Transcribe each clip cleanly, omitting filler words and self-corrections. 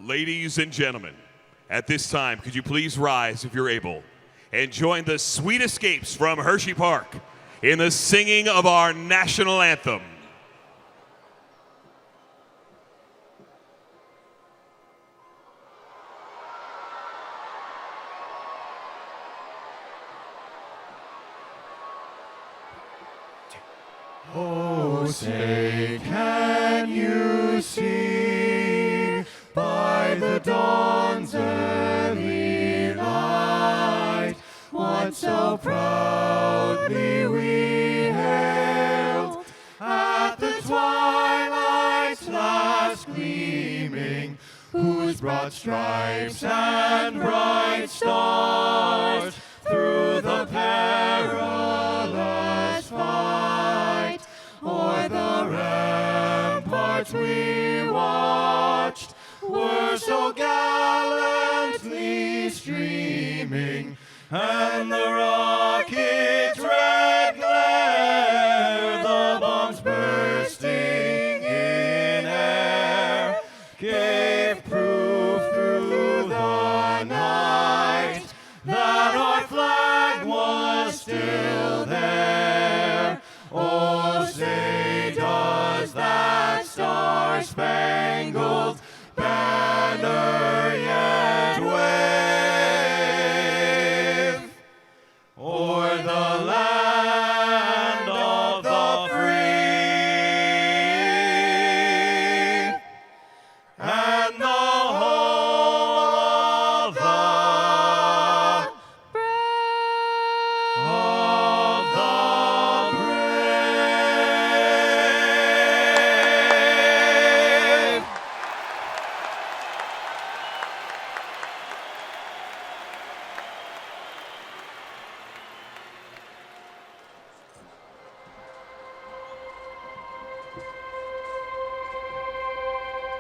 Ladies and gentlemen, at this time, could you please rise if you're able and join the Sweet Escapes from Hershey Park in the singing of our national anthem. Oh, say, can you see by the dawn's early light what so proudly we hailed at the twilight's last gleaming, whose broad stripes and bright stars through the perilous fight o'er the ramparts we watched were so gallantly streaming, and the rocket's red glare, the bombs bursting in air, gave proof through the night that our flag was still there. Oh, say, does that star-spangled banner yet wave o'er the land of the free and the whole of the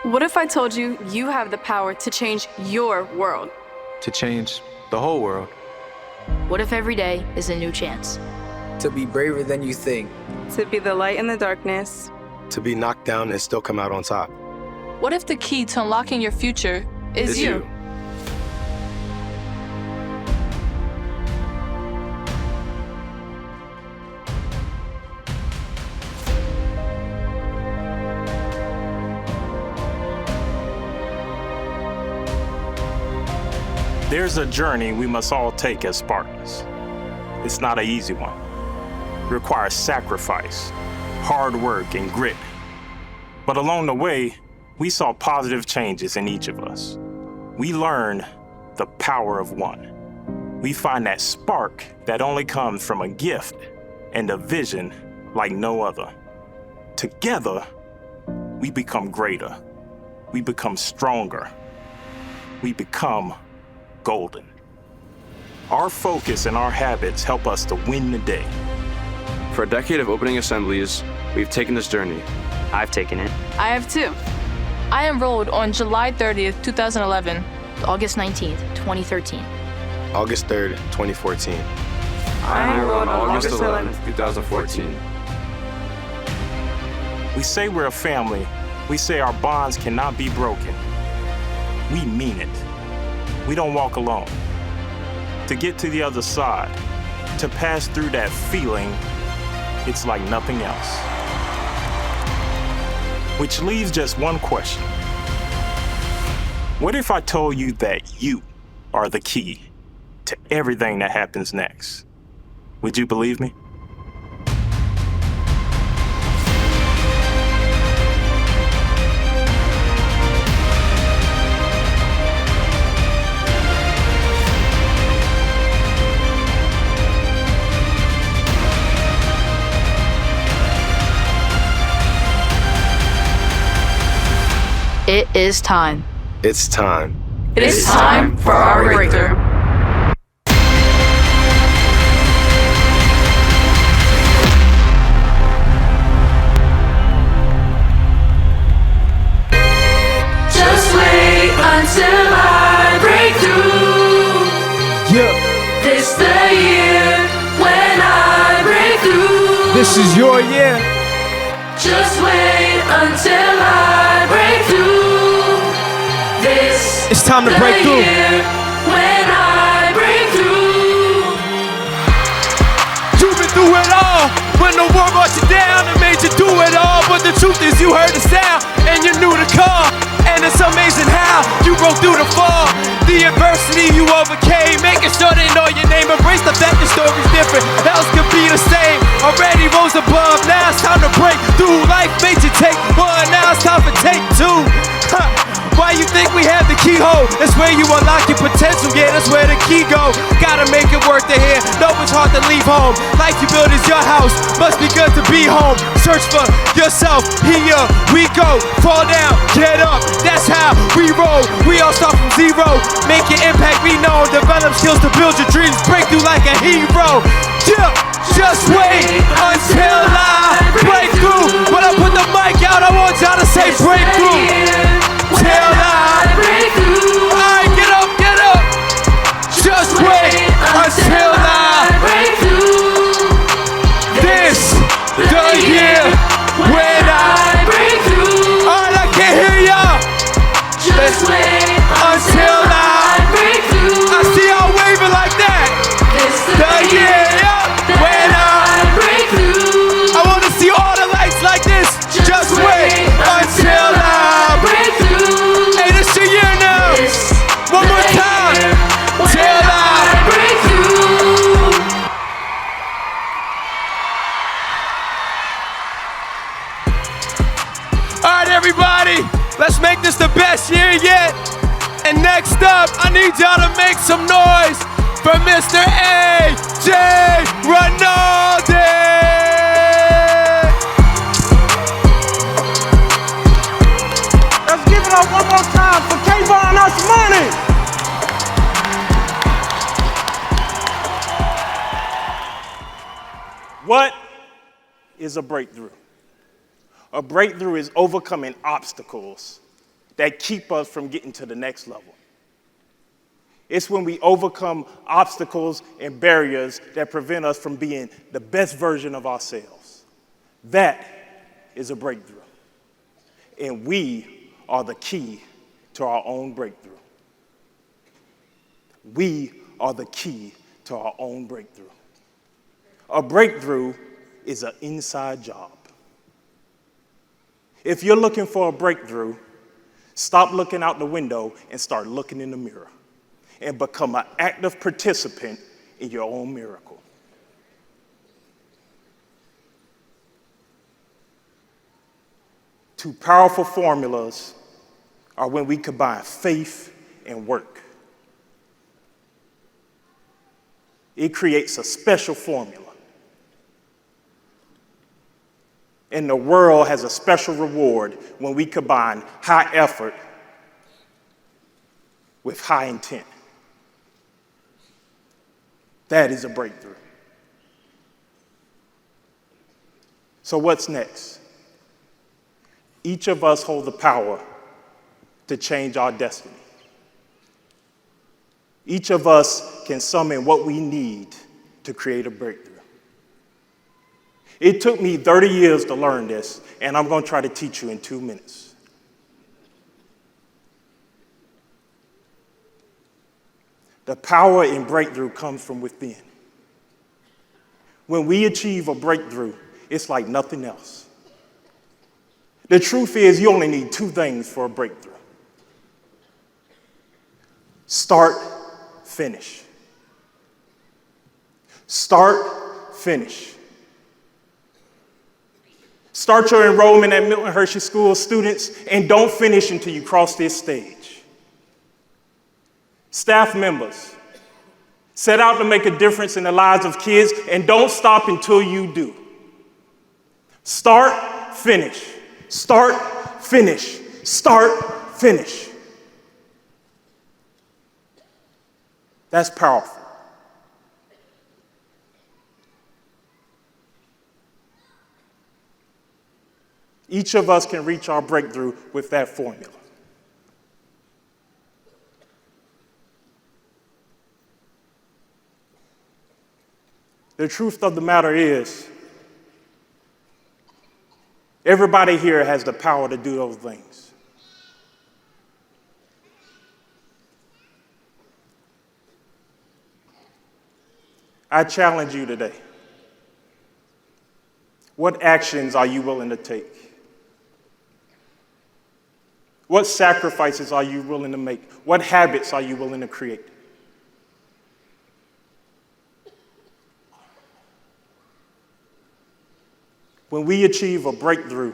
What if I told you you have the power to change your world? To change the whole world. What if every day is a new chance? To be braver than you think. To be the light in the darkness. To be knocked down and still come out on top. What if the key to unlocking your future is you? There's a journey we must all take as Spartans. It's not an easy one. It requires sacrifice, hard work, and grit. But along the way, we saw positive changes in each of us. We learned the power of one. We find that spark that only comes from a gift and a vision like no other. Together, we become greater. We become stronger. We become golden. Our focus and our habits help us to win the day. For a decade of opening assemblies, we've taken this journey. I've taken it. I have too. I enrolled on July 30th, 2011. August 19th, 2013. August 3rd, 2014. I enrolled on August August 11th, 11th, 2014. We say we're a family. We say our bonds cannot be broken. We mean it. We don't walk alone. To get to the other side, to pass through that feeling, it's like nothing else. Which leaves just one question. What if I told you that you are the key to everything that happens next? Would you believe me? It is time. It's time. It is time for our breakthrough. Just wait until I break through. Yeah, This the year when I break through. this is your year. Just wait until I break through. This It's time to break through. When I break through. You've been through it all. When the world brought you down and made you do it all. But the truth is you heard the sound and you knew the call. And it's amazing how you broke through the fall. The adversity you overcame, making sure they know your name. Embrace the fact the story's different, else could be the same. Already rose above, now it's time to break through. Life made you take one, now it's time for take two. Why you think we have the keyhole? That's where you unlock your potential, yeah, that's where the key go. Gotta make it work to here, no, it's hard to leave home. Life you build is your house, must be good to be home. Search for yourself, here we go. Fall down, get up, that's how we roll. We all start from zero, make your impact be known. Develop skills to build your dreams, break through like a hero. Yeah, just wait until I break through. When I put the mic out, I want y'all to say breakthrough. Till I break through. Alright, get up, get up. Just wait until I break through. This the year when I break through. Alright, I can't hear y'all. Just wait until I break through. I see y'all waving like that. This the year when I break through. I want to see all the lights like this. Just wait until I break through. Hey, this your year now. One more time. Till I break through. All right, everybody, let's make this the best year yet. And next up, I need y'all to make some noise for Mr. A.J. Rinaldi. Let's give it up one more time for K-Von Us Money. What is a breakthrough? A breakthrough is overcoming obstacles that keep us from getting to the next level. It's when we overcome obstacles and barriers that prevent us from being the best version of ourselves. That is a breakthrough. And we are the key to our own breakthrough. We are the key to our own breakthrough. A breakthrough is an inside job. If you're looking for a breakthrough, stop looking out the window and start looking in the mirror and become an active participant in your own miracle. Two powerful formulas are when we combine faith and work. It creates a special formula. And the world has a special reward when we combine high effort with high intent. That is a breakthrough. So what's next? Each of us hold the power to change our destiny. Each of us can summon what we need to create a breakthrough. It took me 30 years to learn this, and I'm going to try to teach you in 2 minutes. The power in breakthrough comes from within. When we achieve a breakthrough, it's like nothing else. The truth is, you only need 2 things for a breakthrough. Start, finish. Start, finish. Start your enrollment at Milton Hershey School, students, and don't finish until you cross this stage. Staff members, set out to make a difference in the lives of kids, and don't stop until you do. Start, finish. Start, finish. Start, finish. That's powerful. Each of us can reach our breakthrough with that formula. The truth of the matter is, everybody here has the power to do those things. I challenge you today. What actions are you willing to take? What sacrifices are you willing to make? What habits are you willing to create? When we achieve a breakthrough,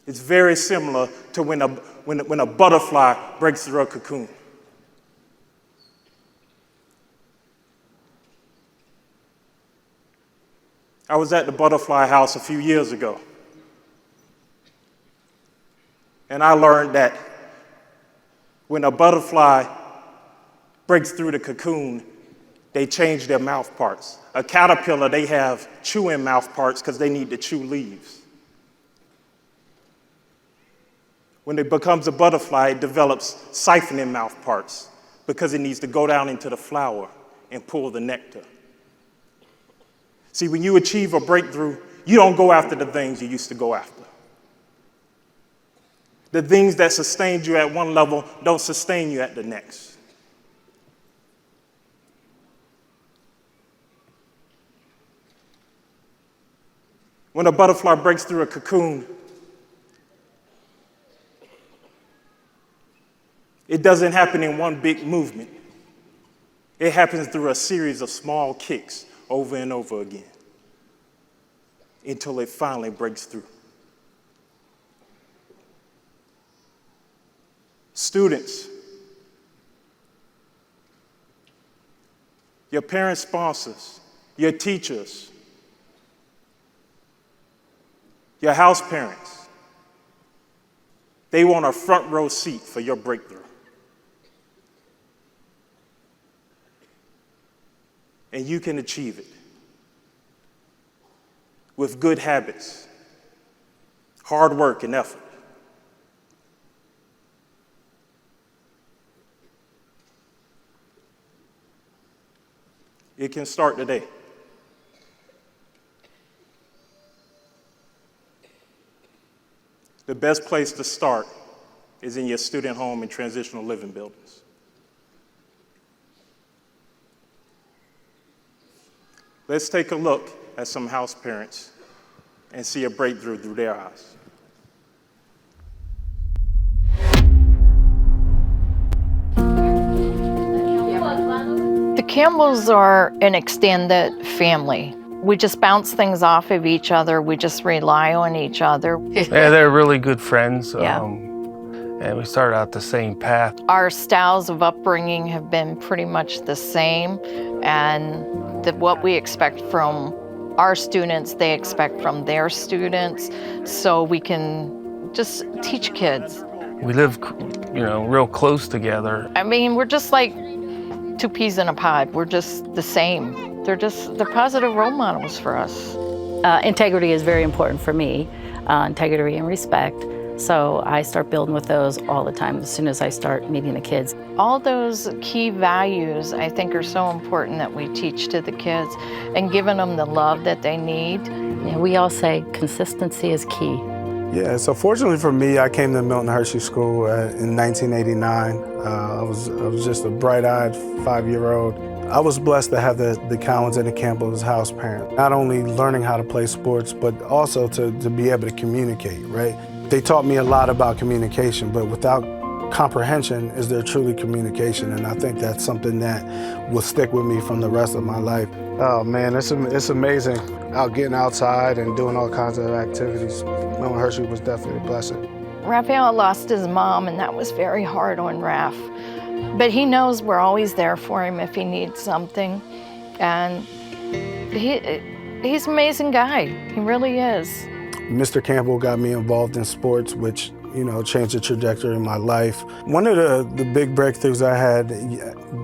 it's very similar to when a butterfly breaks through a cocoon. I was at the Butterfly House a few years ago, and I learned that when a butterfly breaks through the cocoon, they change their mouth parts. A caterpillar, they have chewing mouth parts because they need to chew leaves. When it becomes a butterfly, it develops siphoning mouth parts because it needs to go down into the flower and pull the nectar. See, when you achieve a breakthrough, you don't go after the things you used to go after. The things that sustained you at one level don't sustain you at the next. When a butterfly breaks through a cocoon, it doesn't happen in one big movement. It happens through a series of small kicks over and over again until it finally breaks through. Students, your parents' sponsors, your teachers, your house parents, they want a front row seat for your breakthrough. And you can achieve it with good habits, hard work, and effort. It can start today. The best place to start is in your student home and transitional living buildings. Let's take a look at some house parents and see a breakthrough through their eyes. The Campbells are an extended family. We just bounce things off of each other. We just rely on each other. Yeah, they're really good friends. Yeah. And we started out the same path. Our styles of upbringing have been pretty much the same, and what we expect from our students, they expect from their students, so we can just teach kids. We live, real close together. I mean, we're just like two peas in a pod. We're just the same. They're positive role models for us. Integrity is very important for me, integrity and respect. So I start building with those all the time as soon as I start meeting the kids. All those key values I think are so important that we teach to the kids and giving them the love that they need. Yeah, we all say consistency is key. Yeah, so fortunately for me, I came to Milton Hershey School in 1989. I was just a bright-eyed 5-year-old. I was blessed to have the Cowens and the Campbells as house parents. Not only learning how to play sports, but also to be able to communicate, right? They taught me a lot about communication, but without comprehension, is there truly communication? And I think that's something that will stick with me from the rest of my life. Oh man, it's amazing. Getting outside and doing all kinds of activities. Milton Hershey was definitely a blessing. Raphael lost his mom, and that was very hard on Raph. But he knows we're always there for him if he needs something. And he's an amazing guy. He really is. Mr. Campbell got me involved in sports, which, changed the trajectory of my life. One of the big breakthroughs I had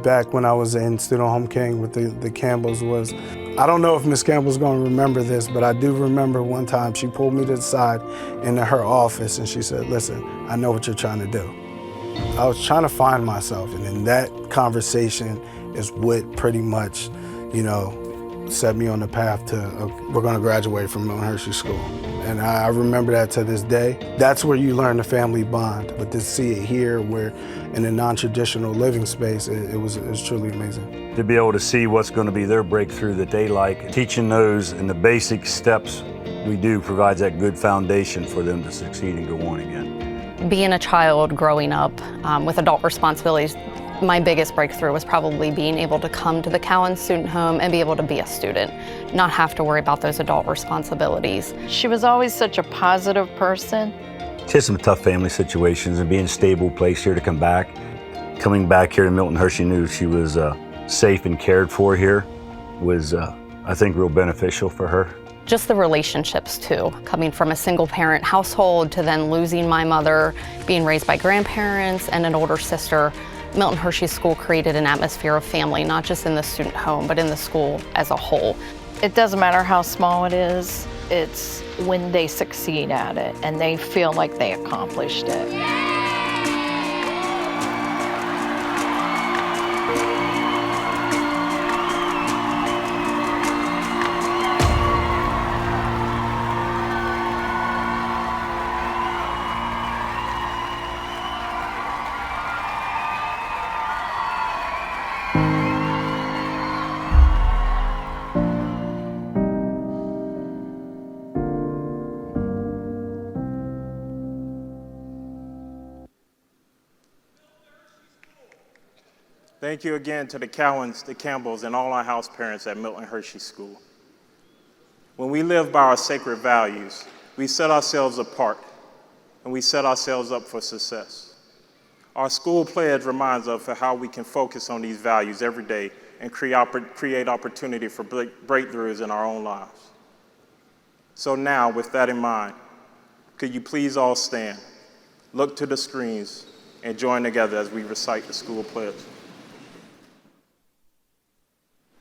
back when I was in Student Home King with the Campbells was, I don't know if Miss Campbell's gonna remember this, but I do remember one time she pulled me to the side into her office and she said, listen, I know what you're trying to do. I was trying to find myself, and in that conversation is what pretty much, set me on the path to, we're going to graduate from Milton Hershey School. And I remember that to this day. That's where you learn the family bond. But to see it here, where in a non-traditional living space, it was truly amazing. To be able to see what's going to be their breakthrough that they like, teaching those and the basic steps we do provides that good foundation for them to succeed and go on again. Being a child growing up with adult responsibilities, my biggest breakthrough was probably being able to come to the Cowan Student Home and be able to be a student, not have to worry about those adult responsibilities. She was always such a positive person. She had some tough family situations, and being a stable place here to come back. Coming back here to Milton Hershey knew she was safe and cared for here was, I think, real beneficial for her. Just the relationships too, coming from a single parent household to then losing my mother, being raised by grandparents and an older sister. Milton Hershey School created an atmosphere of family, not just in the student home, but in the school as a whole. It doesn't matter how small it is, it's when they succeed at it and they feel like they accomplished it. Thank you again to the Cowans, the Campbells, and all our house parents at Milton Hershey School. When we live by our sacred values, we set ourselves apart, and we set ourselves up for success. Our school pledge reminds us of how we can focus on these values every day and create opportunity for breakthroughs in our own lives. So now, with that in mind, could you please all stand, look to the screens, and join together as we recite the school pledge.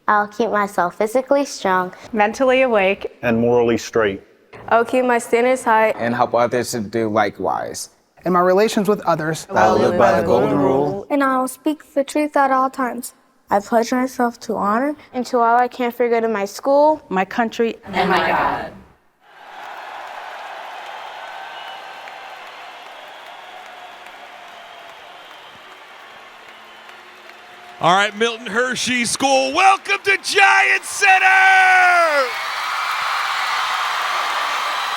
I'll keep myself physically strong, mentally awake, and morally straight. I'll keep my standards high and help others to do likewise. In my relations with others, I'll live by the golden rule, and I will speak the truth at all times. I pledge myself to honor and to all I can for good in my school, my country, and my God. All right, Milton Hershey School, welcome to Giant Center!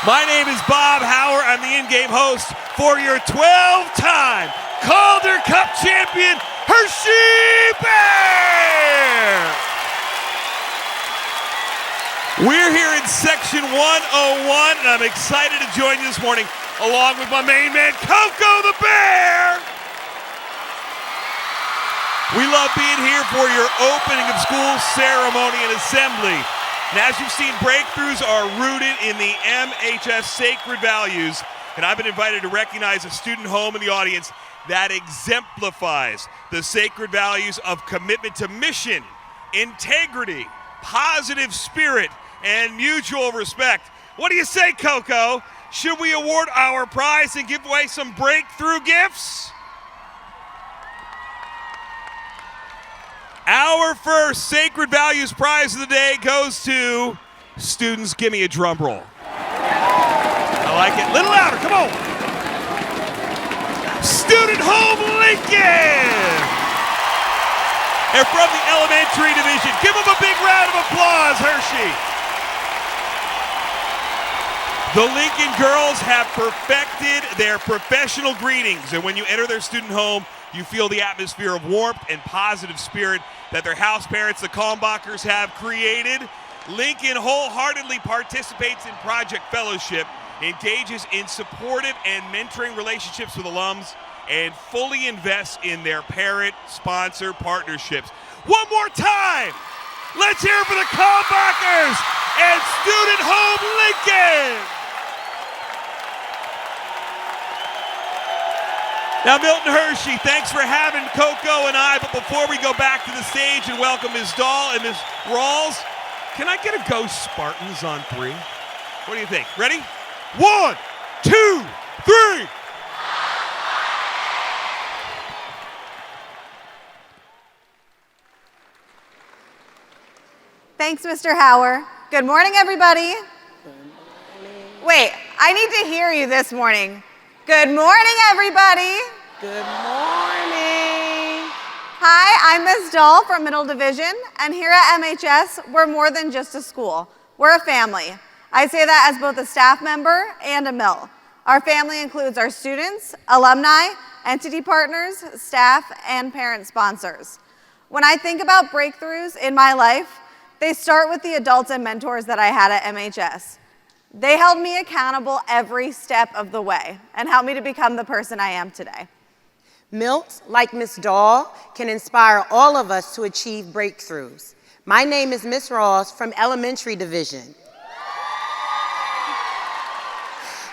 My name is Bob Hauer. I'm the in-game host for your 12-time Calder Cup champion, Hershey Bears! We're here in Section 101, and I'm excited to join you this morning, along with my main man, Coco the Bear! We love being here for your opening of school ceremony and assembly. And as you've seen, breakthroughs are rooted in the MHS sacred values. And I've been invited to recognize a student home in the audience that exemplifies the sacred values of commitment to mission, integrity, positive spirit, and mutual respect. What do you say, Coco? Should we award our prize and give away some breakthrough gifts? Our first Sacred Values prize of the day goes to students. Give me a drum roll. I like it. A little louder, come on. Student Home Lincoln. They're from the elementary division. Give them a big round of applause, Hershey. The Lincoln girls have perfected their professional greetings, and when you enter their student home, you feel the atmosphere of warmth and positive spirit that their house parents, the Kalmbachers, have created. Lincoln wholeheartedly participates in Project Fellowship, engages in supportive and mentoring relationships with alums, and fully invests in their parent-sponsor partnerships. One more time, let's hear it for the Kalmbachers and Student Home Lincoln. Now, Milton Hershey, thanks for having Coco and I, but before we go back to the stage and welcome Ms. Dahl and Ms. Rawls, can I get a go Spartans on three? What do you think? Ready? 1, 2, 3. Thank Thanks, Mr. Hauer. Good morning, everybody. Wait, I need to hear you this morning. Good morning, everybody. Good morning. Hi, I'm Ms. Dahl from Middle Division, and here at MHS, we're more than just a school. We're a family. I say that as both a staff member and a MIL. Our family includes our students, alumni, entity partners, staff, and parent sponsors. When I think about breakthroughs in my life, they start with the adults and mentors that I had at MHS. They held me accountable every step of the way and helped me to become the person I am today. Milt, like Ms. Dahl, can inspire all of us to achieve breakthroughs. My name is Ms. Ross from Elementary Division.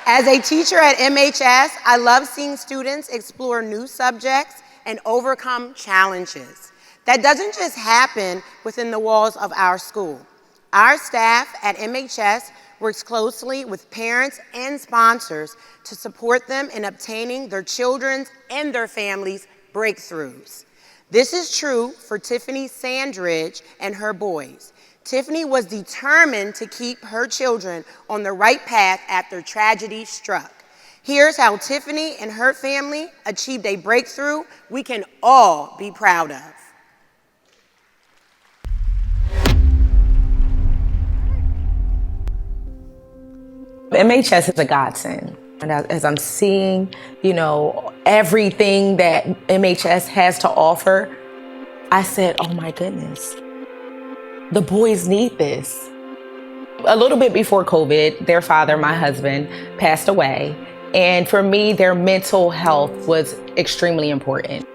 As a teacher at MHS, I love seeing students explore new subjects and overcome challenges. That doesn't just happen within the walls of our school. Our staff at MHS works closely with parents and sponsors to support them in obtaining their children's and their families' breakthroughs. This is true for Tiffany Sandridge and her boys. Tiffany was determined to keep her children on the right path after tragedy struck. Here's how Tiffany and her family achieved a breakthrough we can all be proud of. MHS is a godsend. And as I'm seeing, everything that MHS has to offer, I said, oh my goodness, the boys need this. A little bit before COVID, their father, my husband, passed away. And for me, their mental health was extremely important.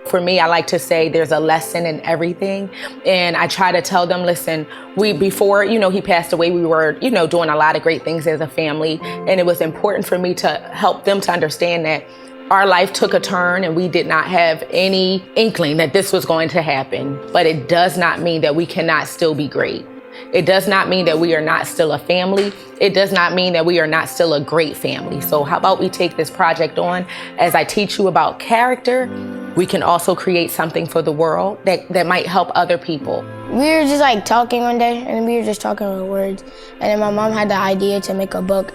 For me, I like to say there's a lesson in everything. And I try to tell them, listen, before he passed away, we were, doing a lot of great things as a family. And it was important for me to help them to understand that our life took a turn and we did not have any inkling that this was going to happen. But it does not mean that we cannot still be great. It does not mean that we are not still a family. It does not mean that we are not still a great family. So how about we take this project on? As I teach you about character, we can also create something for the world that might help other people. We were just talking one day, and we were just talking about words. And then my mom had the idea to make a book.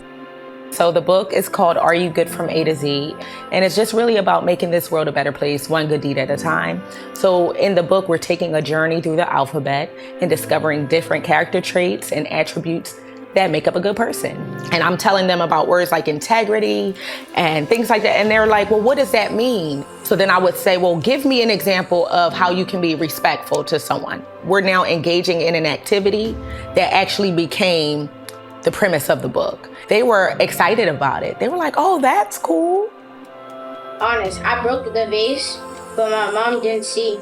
So the book is called Are You Good from A to Z? And it's just really about making this world a better place, one good deed at a time. So in the book, we're taking a journey through the alphabet and discovering different character traits and attributes that make up a good person. And I'm telling them about words like integrity and things like that. And they're like, well, what does that mean? So then I would say, well, give me an example of how you can be respectful to someone. We're now engaging in an activity that actually became the premise of the book. They were excited about it. They were like, oh, that's cool. Honest, I broke the vase, but my mom didn't see.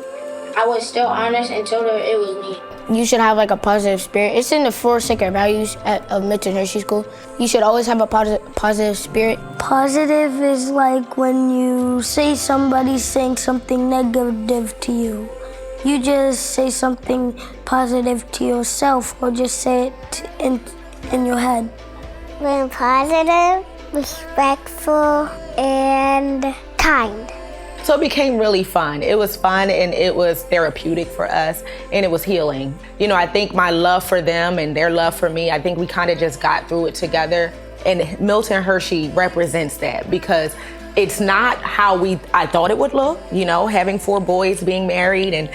I was still honest and told her it was me. You should have a positive spirit. It's in the 4 sacred values of Milton Hershey School. You should always have a positive spirit. Positive is like when you say somebody's saying something negative to you. You just say something positive to yourself or just say it in your head. Being positive, respectful, and kind. So it became really fun. It was fun and it was therapeutic for us and it was healing. I think my love for them and their love for me, I think we kind of just got through it together. And Milton Hershey represents that because it's not how I thought it would look, having 4 boys, being married and,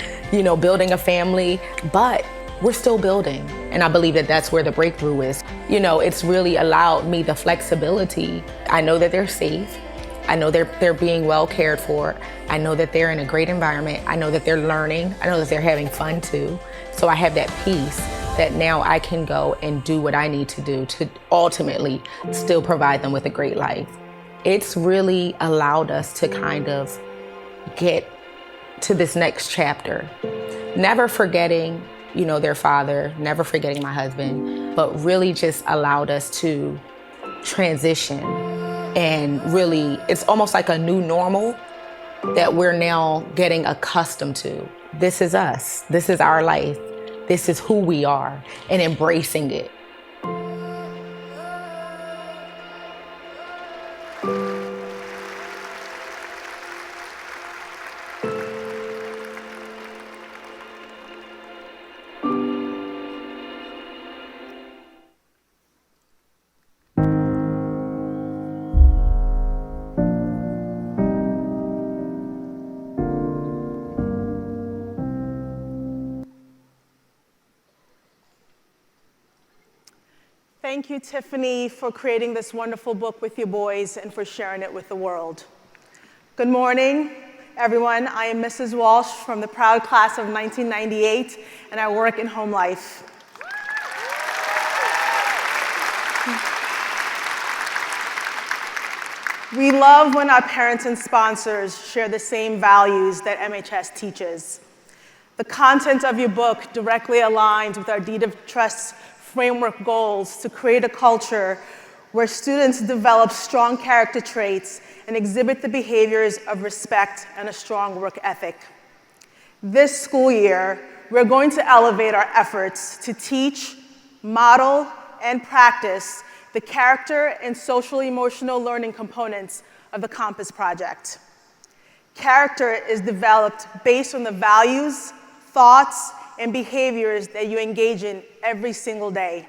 building a family, but we're still building. And I believe that that's where the breakthrough is. It's really allowed me the flexibility. I know that they're safe. I know they're being well cared for. I know that they're in a great environment. I know that they're learning. I know that they're having fun too. So I have that peace that now I can go and do what I need to do to ultimately still provide them with a great life. It's really allowed us to kind of get to this next chapter. Never forgetting their father, never forgetting my husband, but really just allowed us to transition. And really, it's almost like a new normal that we're now getting accustomed to. This is us. This is our life. This is who we are, and embracing it. Thank you, Tiffany, for creating this wonderful book with your boys and for sharing it with the world. Good morning, everyone. I am Mrs. Walsh from the proud class of 1998, and I work in home life. We love when our parents and sponsors share the same values that MHS teaches. The content of your book directly aligns with our Deed of Trust framework goals to create a culture where students develop strong character traits and exhibit the behaviors of respect and a strong work ethic. This school year, we're going to elevate our efforts to teach, model, and practice the character and social-emotional learning components of the Compass Project. Character is developed based on the values, thoughts, and behaviors that you engage in every single day.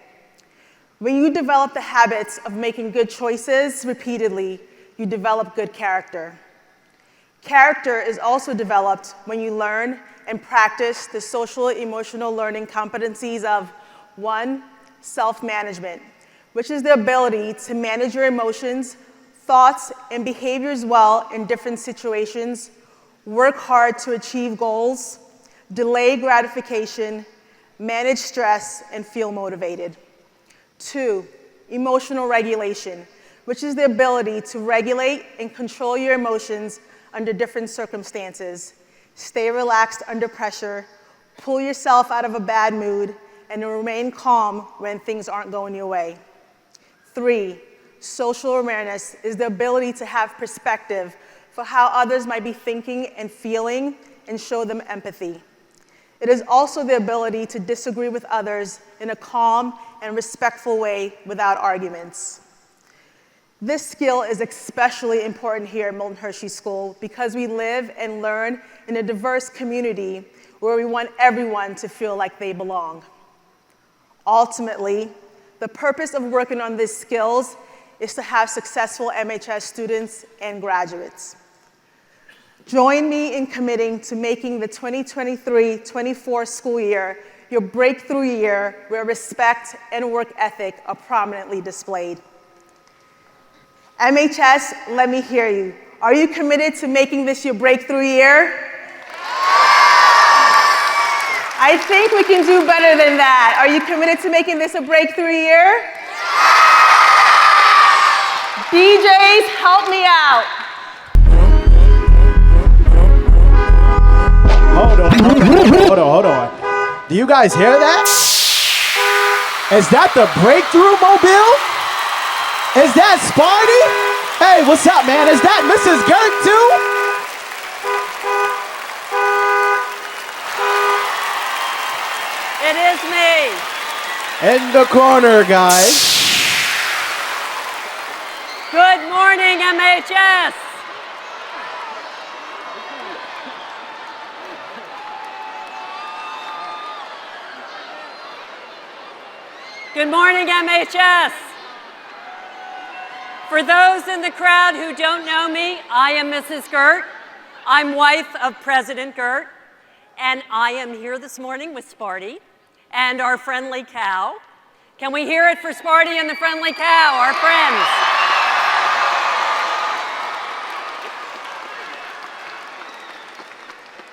When you develop the habits of making good choices repeatedly, you develop good character. Character is also developed when you learn and practice the social emotional learning competencies of 1, self-management, which is the ability to manage your emotions, thoughts, and behaviors well in different situations, work hard to achieve goals, delay gratification, manage stress, and feel motivated. 2, emotional regulation, which is the ability to regulate and control your emotions under different circumstances, stay relaxed under pressure, pull yourself out of a bad mood, and remain calm when things aren't going your way. 3, social awareness is the ability to have perspective for how others might be thinking and feeling and show them empathy. It is also the ability to disagree with others in a calm and respectful way without arguments. This skill is especially important here at Milton Hershey School because we live and learn in a diverse community where we want everyone to feel like they belong. Ultimately, the purpose of working on these skills is to have successful MHS students and graduates. Join me in committing to making the 2023-24 school year your breakthrough year where respect and work ethic are prominently displayed. MHS, let me hear you. Are you committed to making this your breakthrough year? I think we can do better than that. Are you committed to making this a breakthrough year? DJs, help me out. Hold on. Do you guys hear that? Is that the breakthrough mobile? Is that Sparty? Hey, what's up, man? Is that Mrs. Gert too? It is me. In the corner, guys. Good morning, MHS. Good morning, MHS. For those in the crowd who don't know me, I am Mrs. Gert. I'm wife of President Gert, and I am here this morning with Sparty and our friendly cow. Can we hear it for Sparty and the friendly cow, our friends?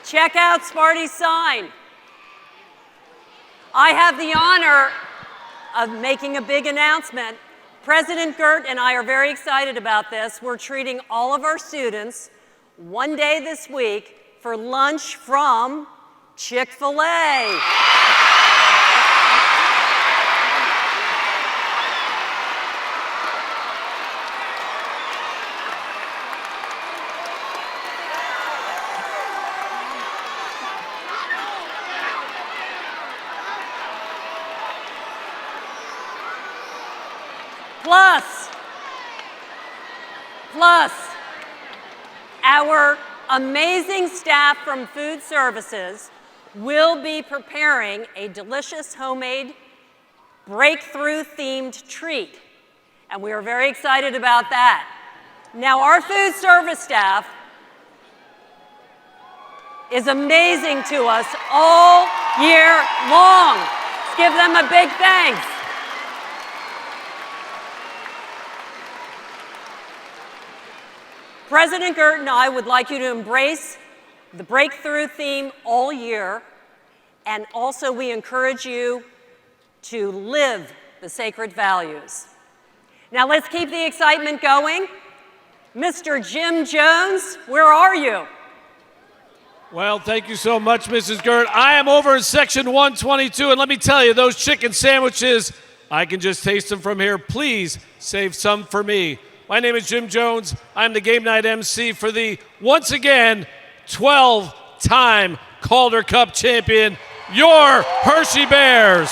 Check out Sparty's sign. I have the honor of making a big announcement. President Gert and I are very excited about this. We're treating all of our students one day this week for lunch from Chick-fil-A. Plus, our amazing staff from Food Services will be preparing a delicious homemade breakthrough-themed treat, and we are very excited about that. Now, our food service staff is amazing to us all year long. Let's give them a big thanks. President Gert and I would like you to embrace the breakthrough theme all year, and also we encourage you to live the sacred values. Now let's keep the excitement going. Mr. Jim Jones, where are you? Well, thank you so much, Mrs. Gert. I am over in section 122, and let me tell you, those chicken sandwiches, I can just taste them from here. Please save some for me. My name is Jim Jones. I'm the game night MC for the, once again, 12-time Calder Cup champion, your Hershey Bears.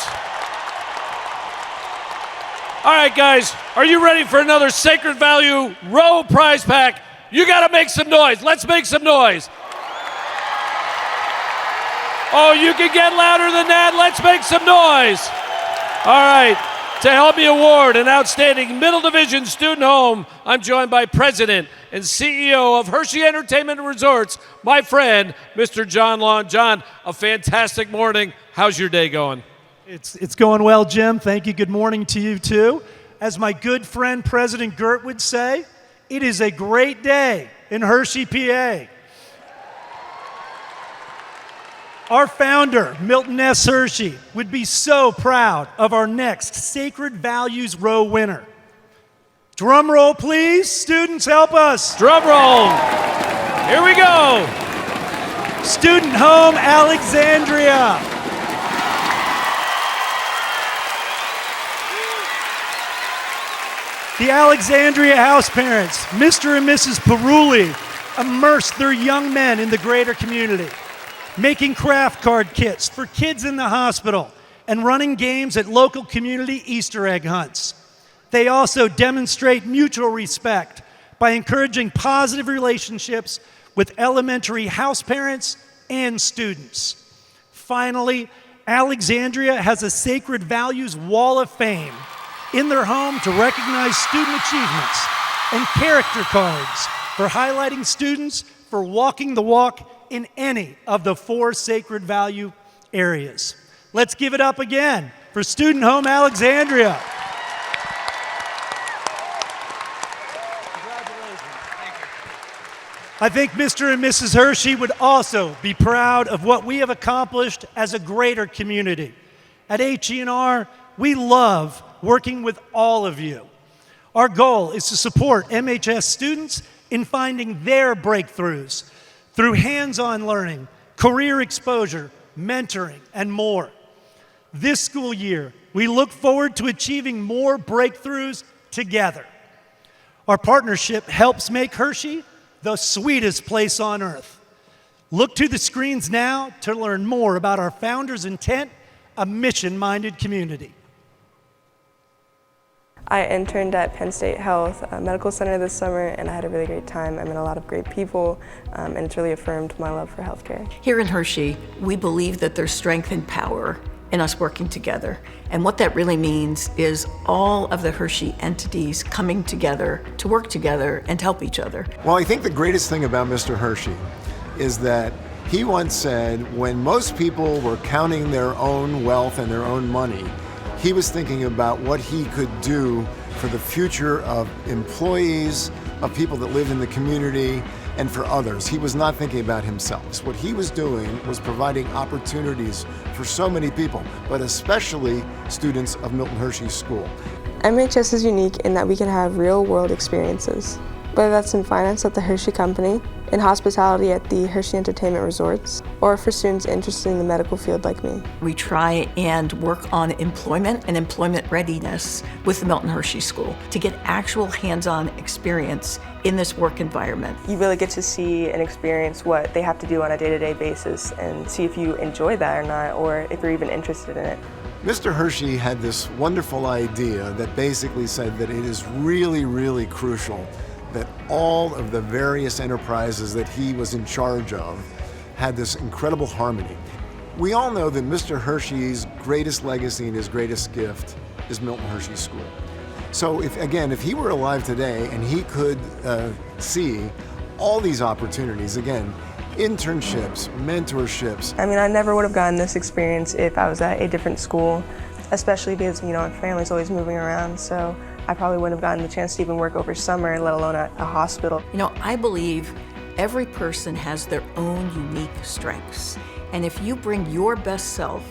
All right, guys, are you ready for another Sacred Value Row prize pack? You got to make some noise. Let's make some noise. Oh, you can get louder than that. Let's make some noise. All right, to help me award an outstanding Middle Division student home, I'm joined by President and CEO of Hershey Entertainment Resorts, my friend, Mr. John Long. John, a fantastic morning. How's your day going? It's going well, Jim. Thank you. Good morning to you, too. As my good friend President Gert would say, it is a great day in Hershey, PA. Our founder, Milton S. Hershey, would be so proud of our next Sacred Values Row winner. Drum roll, please. Students, help us. Drum roll. Here we go. Student Home Alexandria. The Alexandria house parents, Mr. and Mrs. Peruli, immersed their young men in the greater community, making craft card kits for kids in the hospital and running games at local community Easter egg hunts. They also demonstrate mutual respect by encouraging positive relationships with elementary house parents and students. Finally, Alexandria has a Sacred Values Wall of Fame in their home to recognize student achievements and character cards for highlighting students for walking the walk in any of the 4 sacred value areas. Let's give it up again for Student Home Alexandria. I think Mr. and Mrs. Hershey would also be proud of what we have accomplished as a greater community. At HE&R, we love working with all of you. Our goal is to support MHS students in finding their breakthroughs through hands-on learning, career exposure, mentoring, and more. This school year, we look forward to achieving more breakthroughs together. Our partnership helps make Hershey the sweetest place on earth. Look to the screens now to learn more about our founder's intent, a mission-minded community. I interned at Penn State Health Medical Center this summer, and I had a really great time. I met a lot of great people, and it's really affirmed my love for healthcare. Here in Hershey, we believe that there's strength and power in us working together. And what that really means is all of the Hershey entities coming together to work together and to help each other. Well, I think the greatest thing about Mr. Hershey is that he once said, when most people were counting their own wealth and their own money, he was thinking about what he could do for the future of employees, of people that live in the community, and for others. He was not thinking about himself. What he was doing was providing opportunities for so many people, but especially students of Milton Hershey School. MHS is unique in that we can have real-world experiences, whether that's in finance at the Hershey Company, in hospitality at the Hershey Entertainment Resorts, or for students interested in the medical field like me. We try and work on employment and employment readiness with the Milton Hershey School to get actual hands-on experience in this work environment. You really get to see and experience what they have to do on a day-to-day basis and see if you enjoy that or not, or if you're even interested in it. Mr. Hershey had this wonderful idea that basically said that it is really, really crucial that all of the various enterprises that he was in charge of had this incredible harmony. We all know that Mr. Hershey's greatest legacy and his greatest gift is Milton Hershey School. So if he were alive today and he could see all these opportunities, again, internships, mentorships. I mean, I never would have gotten this experience if I was at a different school. especially because, our family's always moving around, so I probably wouldn't have gotten the chance to even work over summer, let alone at a hospital. I believe every person has their own unique strengths. And if you bring your best self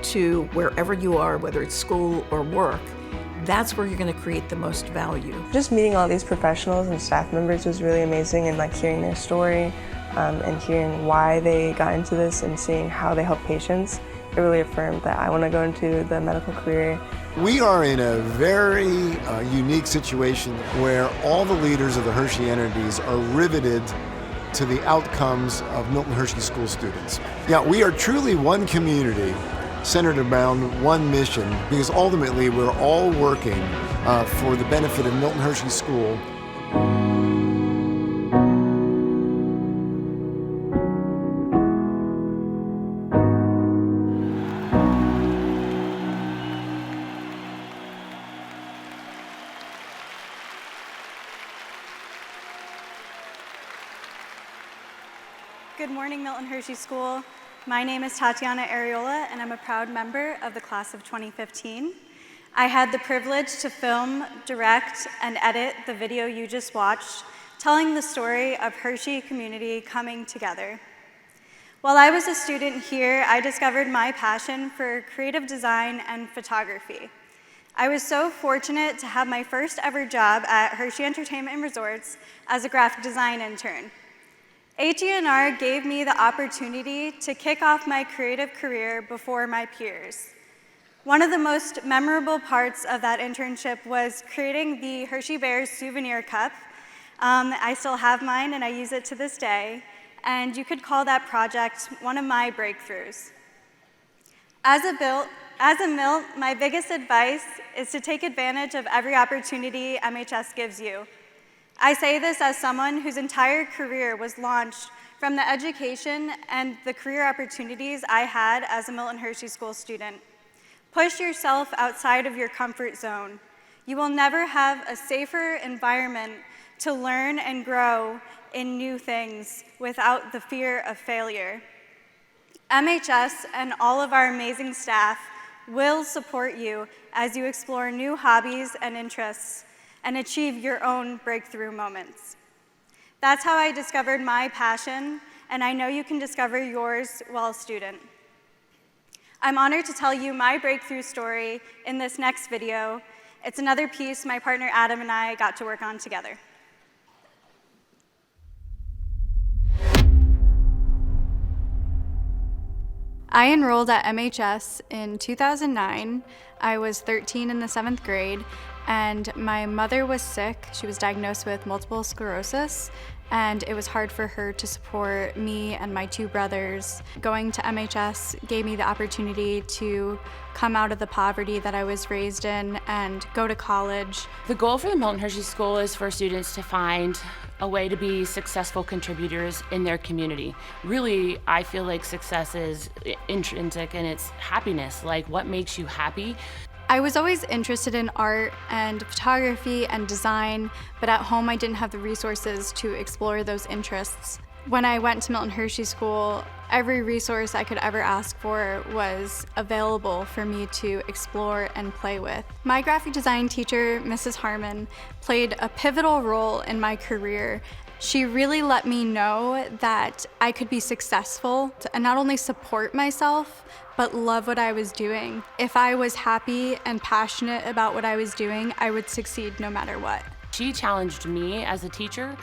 to wherever you are, whether it's school or work, that's where you're going to create the most value. Just meeting all these professionals and staff members was really amazing, and hearing their story and hearing why they got into this and seeing how they help patients, it really affirmed that I want to go into the medical career. We are in a very unique situation where all the leaders of the Hershey entities are riveted to the outcomes of Milton Hershey School students. Yeah, we are truly one community centered around one mission, because ultimately we're all working for the benefit of Milton Hershey School. Good morning, Milton Hershey School. My name is Tatiana Areola, and I'm a proud member of the class of 2015. I had the privilege to film, direct, and edit the video you just watched, telling the story of Hershey community coming together. While I was a student here, I discovered my passion for creative design and photography. I was so fortunate to have my first ever job at Hershey Entertainment and Resorts as a graphic design intern. HE&R gave me the opportunity to kick off my creative career before my peers. One of the most memorable parts of that internship was creating the Hershey Bears souvenir cup. I still have mine and I use it to this day, and you could call that project one of my breakthroughs. As a MILT, my biggest advice is to take advantage of every opportunity MHS gives you. I say this as someone whose entire career was launched from the education and the career opportunities I had as a Milton Hershey School student. Push yourself outside of your comfort zone. You will never have a safer environment to learn and grow in new things without the fear of failure. MHS and all of our amazing staff will support you as you explore new hobbies and interests and achieve your own breakthrough moments. That's how I discovered my passion, and I know you can discover yours while a student. I'm honored to tell you my breakthrough story in this next video. It's another piece my partner Adam and I got to work on together. I enrolled at MHS in 2009. I was 13 in the 7th grade, and my mother was sick. She was diagnosed with multiple sclerosis, and it was hard for her to support me and my 2 brothers. Going to MHS gave me the opportunity to come out of the poverty that I was raised in and go to college. The goal for the Milton Hershey School is for students to find a way to be successful contributors in their community. Really, I feel like success is intrinsic in its happiness, like what makes you happy. I was always interested in art and photography and design, but at home I didn't have the resources to explore those interests. When I went to Milton Hershey School, every resource I could ever ask for was available for me to explore and play with. My graphic design teacher, Mrs. Harmon, played a pivotal role in my career. She really let me know that I could be successful and not only support myself, but love what I was doing. If I was happy and passionate about what I was doing, I would succeed no matter what. She challenged me as a teacher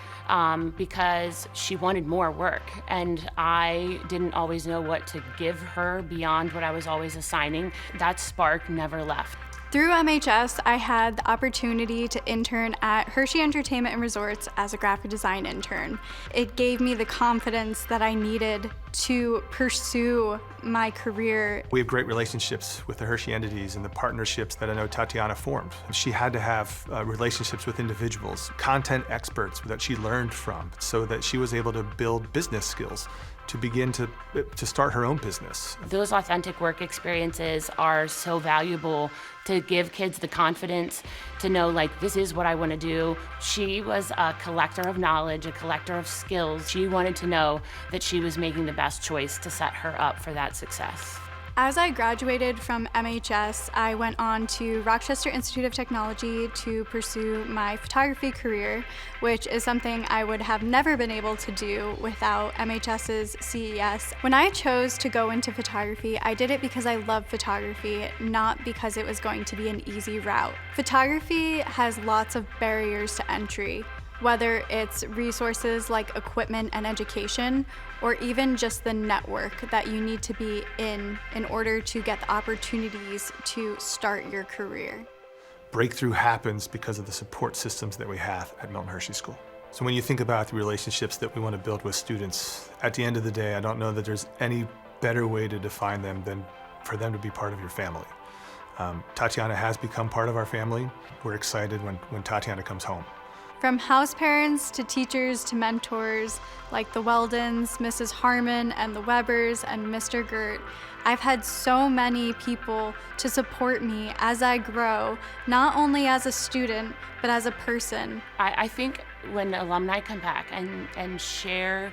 because she wanted more work, and I didn't always know what to give her beyond what I was always assigning. That spark never left. Through MHS, I had the opportunity to intern at Hershey Entertainment and Resorts as a graphic design intern. It gave me the confidence that I needed to pursue my career. We have great relationships with the Hershey entities and the partnerships that I know Tatiana formed. She had to have relationships with individuals, content experts that she learned from, so that she was able to build business skills to begin to start her own business. Those authentic work experiences are so valuable to give kids the confidence to know, like, this is what I want to do. She was a collector of knowledge, a collector of skills. She wanted to know that she was making the best choice to set her up for that success. As I graduated from MHS, I went on to Rochester Institute of Technology to pursue my photography career, which is something I would have never been able to do without MHS's CES. When I chose to go into photography, I did it because I love photography, not because it was going to be an easy route. Photography has lots of barriers to entry, whether it's resources like equipment and education, or even just the network that you need to be in order to get the opportunities to start your career. Breakthrough happens because of the support systems that we have at Milton Hershey School. So when you think about the relationships that we want to build with students, at the end of the day, I don't know that there's any better way to define them than for them to be part of your family. Tatiana has become part of our family. We're excited when Tatiana comes home. From house parents to teachers to mentors like the Weldons, Mrs. Harmon, and the Webbers, and Mr. Gert, I've had so many people to support me as I grow, not only as a student, but as a person. I think when alumni come back and share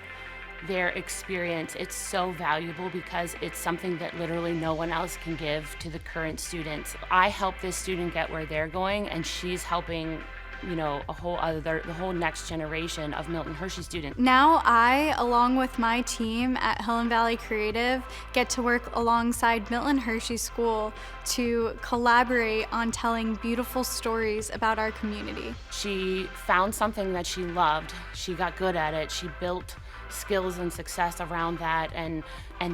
their experience, it's so valuable because it's something that literally no one else can give to the current students. I help this student get where they're going, and she's helping the whole next generation of Milton Hershey students. Now I, along with my team at Hill and Valley Creative, get to work alongside Milton Hershey School to collaborate on telling beautiful stories about our community. She found something that she loved. She got good at it. She built skills and success around that, and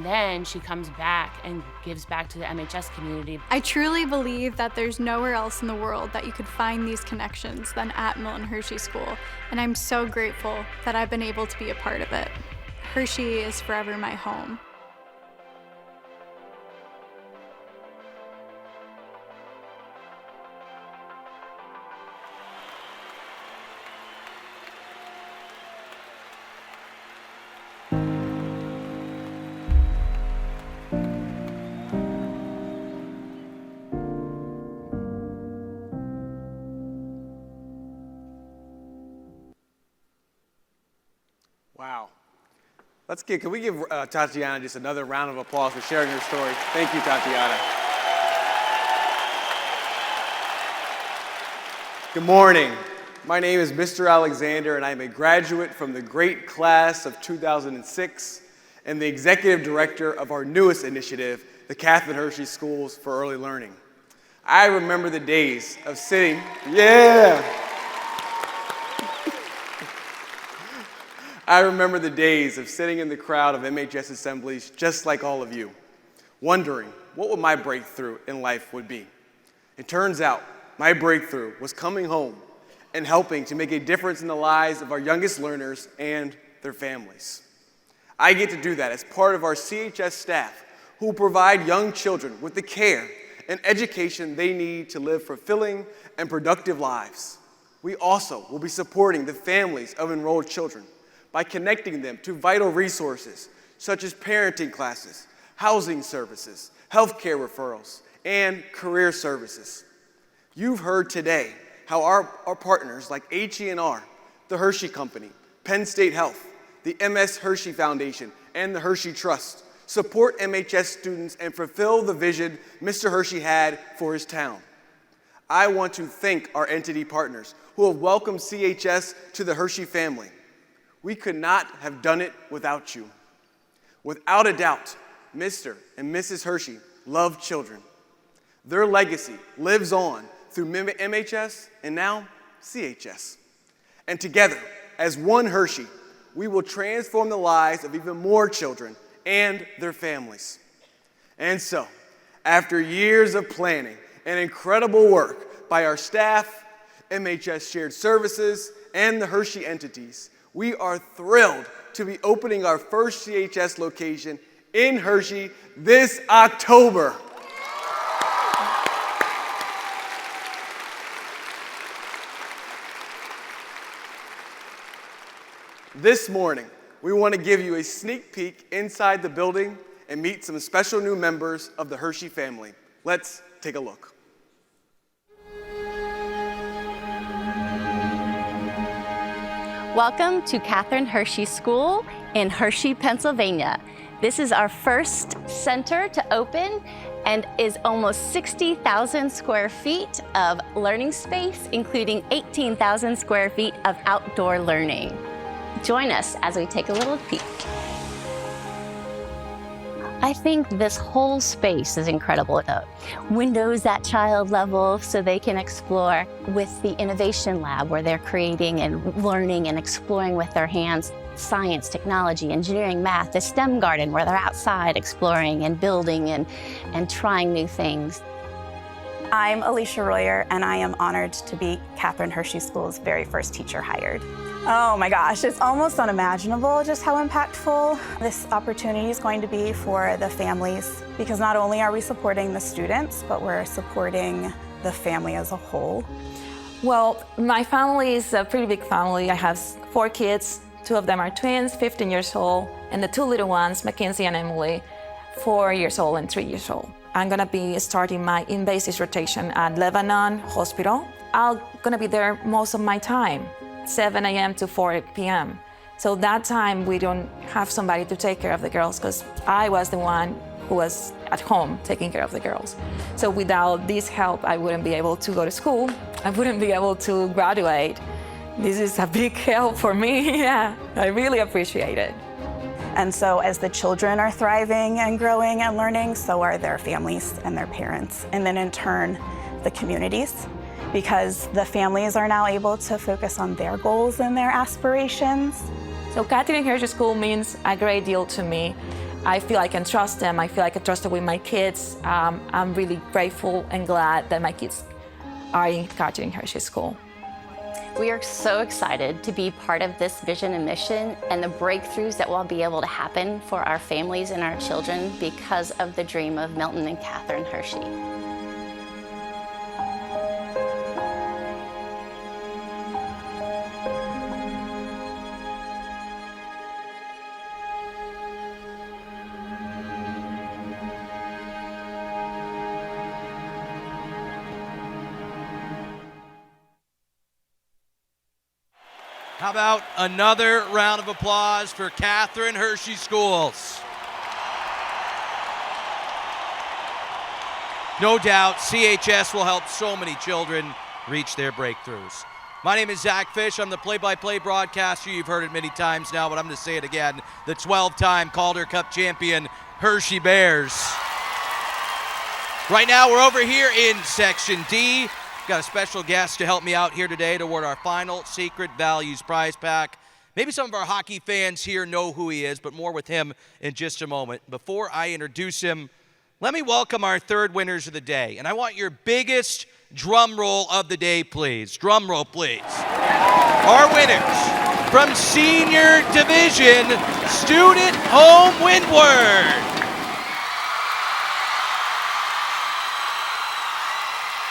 then she comes back and gives back to the MHS community. I truly believe that there's nowhere else in the world that you could find these connections than at Milton Hershey School, and I'm so grateful that I've been able to be a part of it. Hershey is forever my home. Wow. Can we give Tatiana just another round of applause for sharing her story? Thank you, Tatiana. Good morning. My name is Mr. Alexander, and I'm a graduate from the great class of 2006 and the executive director of our newest initiative, the Catherine Hershey Schools for Early Learning. I remember the days of sitting, I remember the days of sitting in the crowd of MHS assemblies just like all of you, wondering what would my breakthrough in life would be. It turns out my breakthrough was coming home and helping to make a difference in the lives of our youngest learners and their families. I get to do that as part of our CHS staff who provide young children with the care and education they need to live fulfilling and productive lives. We also will be supporting the families of enrolled children by connecting them to vital resources such as parenting classes, housing services, healthcare referrals, and career services. You've heard today how our partners like HE&R, the Hershey Company, Penn State Health, the MS Hershey Foundation, and the Hershey Trust support MHS students and fulfill the vision Mr. Hershey had for his town. I want to thank our entity partners who have welcomed CHS to the Hershey family. We could not have done it without you. Without a doubt, Mr. and Mrs. Hershey love children. Their legacy lives on through MHS and now CHS. And together, as one Hershey, we will transform the lives of even more children and their families. And so, after years of planning and incredible work by our staff, MHS Shared Services, and the Hershey entities, we are thrilled to be opening our first CHS location in Hershey this October. This morning, we want to give you a sneak peek inside the building and meet some special new members of the Hershey family. Let's take a look. Welcome to Catherine Hershey School in Hershey, Pennsylvania. This is our first center to open and is almost 60,000 square feet of learning space, including 18,000 square feet of outdoor learning. Join us as we take a little peek. I think this whole space is incredible. Windows at child level so they can explore, with the innovation lab where they're creating and learning and exploring with their hands. Science, technology, engineering, math, the STEM garden where they're outside exploring and building and trying new things. I'm Alicia Royer, and I am honored to be Catherine Hershey School's very first teacher hired. Oh my gosh, it's almost unimaginable just how impactful this opportunity is going to be for the families, because not only are we supporting the students, but we're supporting the family as a whole. Well, my family is a pretty big family. I have 4 kids. 2 of them are twins, 15 years old, and the 2 little ones, Mackenzie and Emily, 4 years old and 3 years old. I'm gonna be starting my in-basis rotation at Lebanon Hospital. I'm gonna be there most of my time, 7 a.m. to 4 p.m. So that time we don't have somebody to take care of the girls, because I was the one who was at home taking care of the girls. So without this help, I wouldn't be able to go to school. I wouldn't be able to graduate. This is a big help for me. Yeah, I really appreciate it. And so as the children are thriving and growing and learning, so are their families and their parents. And then in turn, the communities, because the families are now able to focus on their goals and their aspirations. So Catherine Hershey School means a great deal to me. I feel I can trust them. I feel I can trust them with my kids. I'm really grateful and glad that my kids are in Catherine Hershey School. We are so excited to be part of this vision and mission and the breakthroughs that will be able to happen for our families and our children because of the dream of Milton and Catherine Hershey. How about another round of applause for Catherine Hershey Schools? No doubt, CHS will help so many children reach their breakthroughs. My name is Zach Fish. I'm the play-by-play broadcaster. You've heard it many times now, but I'm going to say it again. The 12-time Calder Cup champion Hershey Bears. Right now, we're over here in Section D. Got a special guest to help me out here today to award our final Secret Values prize pack. Maybe some of our hockey fans here know who he is, but more with him in just a moment. Before I introduce him, let me welcome our 3rd winners of the day. And I want your biggest drum roll of the day, please. Drum roll, please. Our winners from Senior Division, Student Home Windward.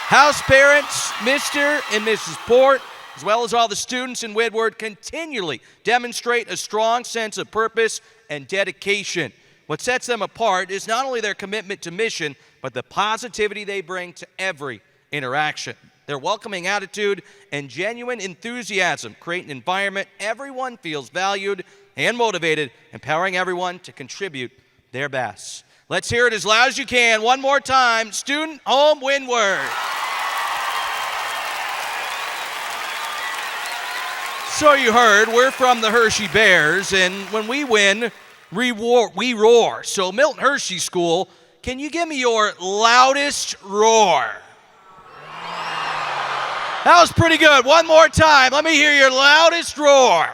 House parents, Mr. and Mrs. Port, as well as all the students in Windward, continually demonstrate a strong sense of purpose and dedication. What sets them apart is not only their commitment to mission, but the positivity they bring to every interaction. Their welcoming attitude and genuine enthusiasm create an environment everyone feels valued and motivated, empowering everyone to contribute their best. Let's hear it as loud as you can. One more time, Student Home Windward. So you heard, we're from the Hershey Bears, and when we win, we roar. So Milton Hershey School, can you give me your loudest roar? That was pretty good. One more time. Let me hear your loudest roar.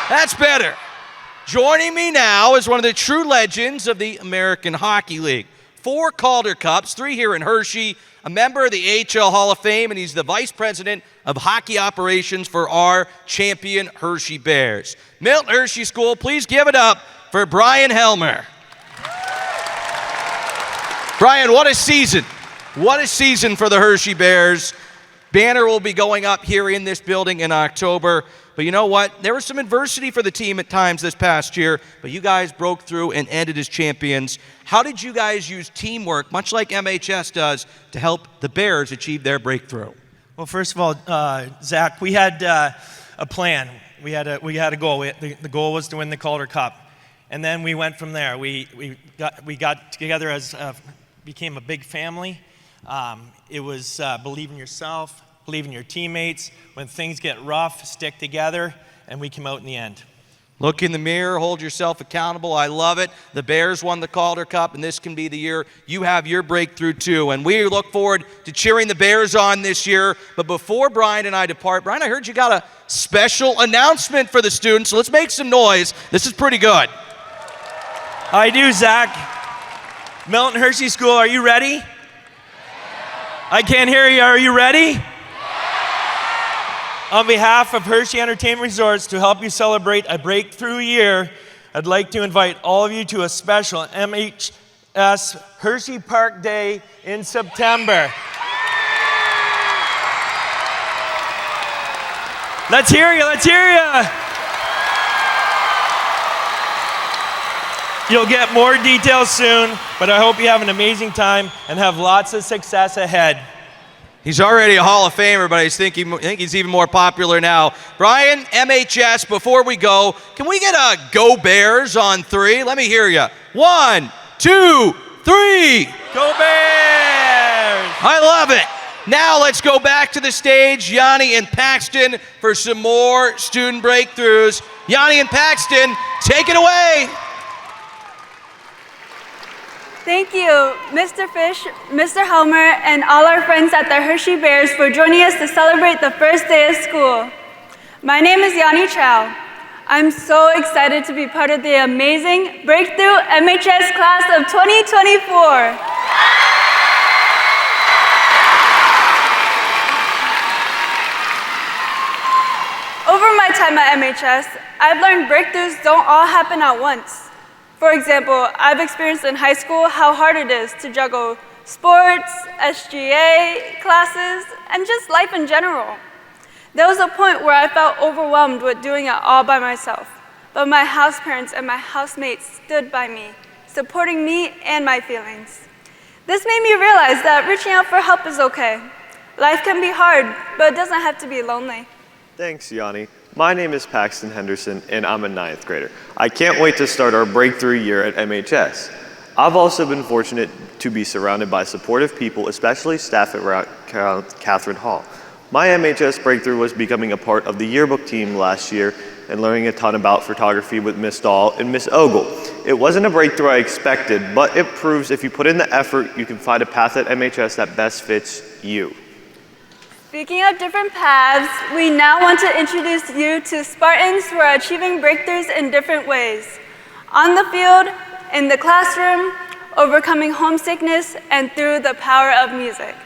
That's better. Joining me now is one of the true legends of the American Hockey League. 4 Calder Cups, 3 here in Hershey, a member of the AHL Hall of Fame, and he's the Vice President of Hockey Operations for our champion Hershey Bears. Milton Hershey School, please give it up for Brian Helmer. Brian, what a season. What a season for the Hershey Bears. Banner will be going up here in this building in October. But you know what? There was some adversity for the team at times this past year, but you guys broke through and ended as champions. How did you guys use teamwork, much like MHS does, to help the Bears achieve their breakthrough? Well, first of all, Zach, we had a plan. We had a goal. The goal was to win the Calder Cup. And then we went from there. We got together as became a big family. It was believe in yourself, believe in your teammates. When things get rough, stick together, and we came out in the end. Look in the mirror, hold yourself accountable. I love it. The Bears won the Calder Cup, and this can be the year you have your breakthrough too. And we look forward to cheering the Bears on this year. But before Brian and I depart, Brian, I heard you got a special announcement for the students, so let's make some noise. This is pretty good. I do, Zach. Milton Hershey School, are you ready? I can't hear you. Are you ready? On behalf of Hershey Entertainment Resorts, to help you celebrate a breakthrough year, I'd like to invite all of you to a special MHS Hershey Park Day in September. Let's hear you, let's hear you. You'll get more details soon, but I hope you have an amazing time and have lots of success ahead. He's already a Hall of Famer, but I think he's even more popular now. Brian, MHS, before we go, can we get a Go Bears on 3? Let me hear you. 1, 2, 3. Go Bears! I love it. Now let's go back to the stage, Yanni and Paxton, for some more student breakthroughs. Yanni and Paxton, take it away. Thank you, Mr. Fish, Mr. Helmer, and all our friends at the Hershey Bears for joining us to celebrate the first day of school. My name is Yanni Chow. I'm so excited to be part of the amazing Breakthrough MHS class of 2024. Over my time at MHS, I've learned breakthroughs don't all happen at once. For example, I've experienced in high school how hard it is to juggle sports, SGA classes, and just life in general. There was a point where I felt overwhelmed with doing it all by myself, but my house parents and my housemates stood by me, supporting me and my feelings. This made me realize that reaching out for help is okay. Life can be hard, but it doesn't have to be lonely. Thanks, Yanni. My name is Paxton Henderson, and I'm a 9th grader. I can't wait to start our breakthrough year at MHS. I've also been fortunate to be surrounded by supportive people, especially staff at Catherine Hall. My MHS breakthrough was becoming a part of the yearbook team last year and learning a ton about photography with Miss Dahl and Miss Ogle. It wasn't a breakthrough I expected, but it proves if you put in the effort, you can find a path at MHS that best fits you. Speaking of different paths, we now want to introduce you to Spartans who are achieving breakthroughs in different ways. On the field, in the classroom, overcoming homesickness, and through the power of music.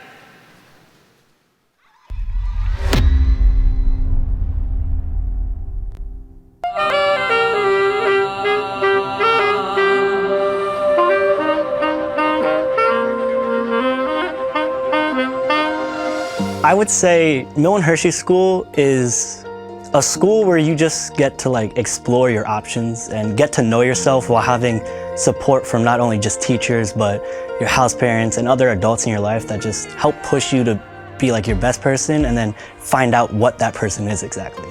I would say Milton Hershey School is a school where you just get to explore your options and get to know yourself while having support from not only just teachers, but your house parents and other adults in your life that just help push you to be your best person and then find out what that person is exactly.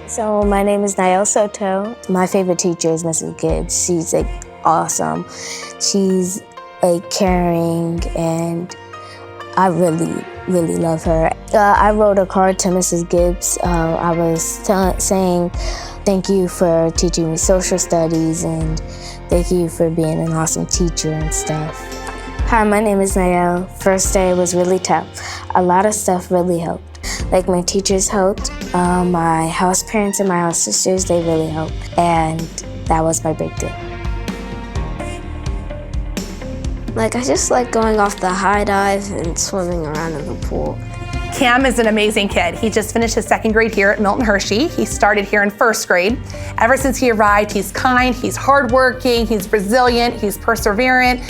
So my name is Nael Soto. My favorite teacher is Mrs. Gibbs. She's awesome. She's caring, and I really love her. I wrote a card to Mrs. Gibbs. I was saying thank you for teaching me social studies and thank you for being an awesome teacher and stuff. Hi, my name is Nael. First day was really tough. A lot of stuff really helped. My teachers helped, my house parents and my house sisters, they really helped. And that was my breakthrough. I just like going off the high dive and swimming around in the pool. Cam is an amazing kid. He just finished his 2nd grade here at Milton Hershey. He started here in 1st grade. Ever since he arrived, he's kind, he's hardworking, he's resilient, he's perseverant.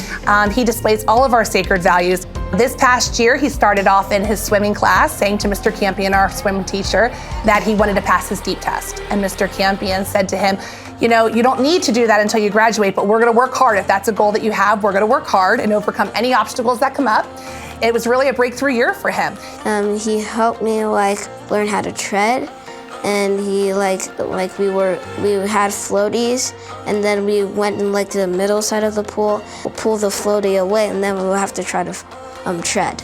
He displays all of our sacred values. This past year, he started off in his swimming class saying to Mr. Campion, our swim teacher, that he wanted to pass his deep test. And Mr. Campion said to him, you don't need to do that until you graduate, but we're gonna work hard. If that's a goal that you have, we're gonna work hard and overcome any obstacles that come up. It was really a breakthrough year for him. He helped me learn how to tread, and he we had floaties, and then we went in like to the middle side of the pool, we'll pull the floaty away, and then we will have to try to tread.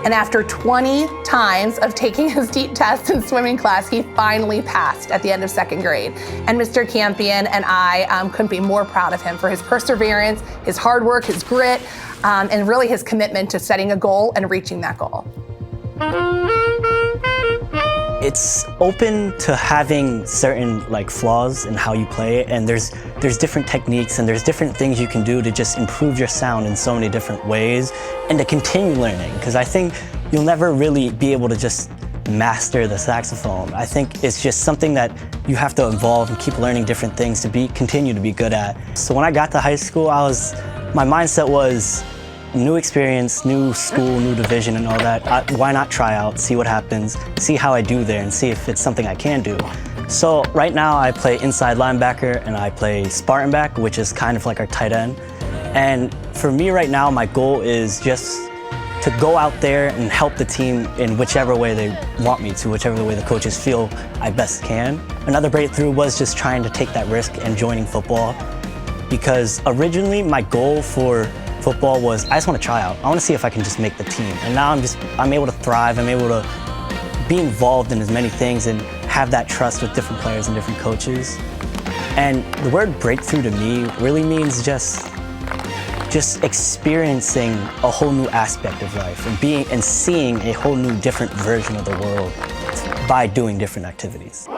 And after 20 times of taking his DEET test in swimming class, he finally passed at the end of 2nd grade. And Mr. Campion and I couldn't be more proud of him for his perseverance, his hard work, his grit, and really his commitment to setting a goal and reaching that goal. It's open to having certain flaws in how you play it, and there's different techniques and there's different things you can do to just improve your sound in so many different ways and to continue learning, because I think you'll never really be able to just master the saxophone. I think it's just something that you have to evolve and keep learning different things to continue to be good at. So when I got to high school, my mindset was new experience, new school, new division and all that. Why not try out, see what happens, see how I do there and see if it's something I can do. So right now I play inside linebacker and I play Spartan back, which is kind of like our tight end. And for me right now, my goal is just to go out there and help the team in whichever way they want me to, whichever way the coaches feel I best can. Another breakthrough was just trying to take that risk and joining football, because originally my goal for football was I just want to try out. I want to see if I can just make the team. And now I'm able to thrive. I'm able to be involved in as many things and have that trust with different players and different coaches. And the word breakthrough to me really means just experiencing a whole new aspect of life and seeing a whole new different version of the world by doing different activities.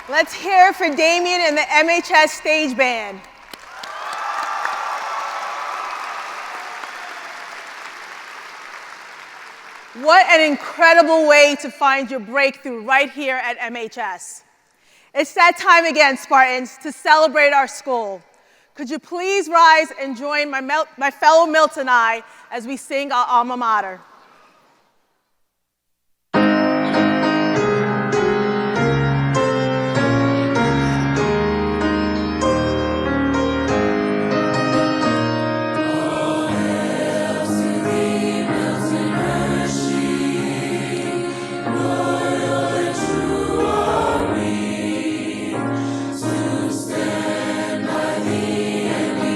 Let's hear it for Damien and the MHS Stage Band. What an incredible way to find your breakthrough right here at MHS. It's that time again, Spartans, to celebrate our school. Could you please rise and join my fellow Miltoni as we sing our alma mater. Stand by thee and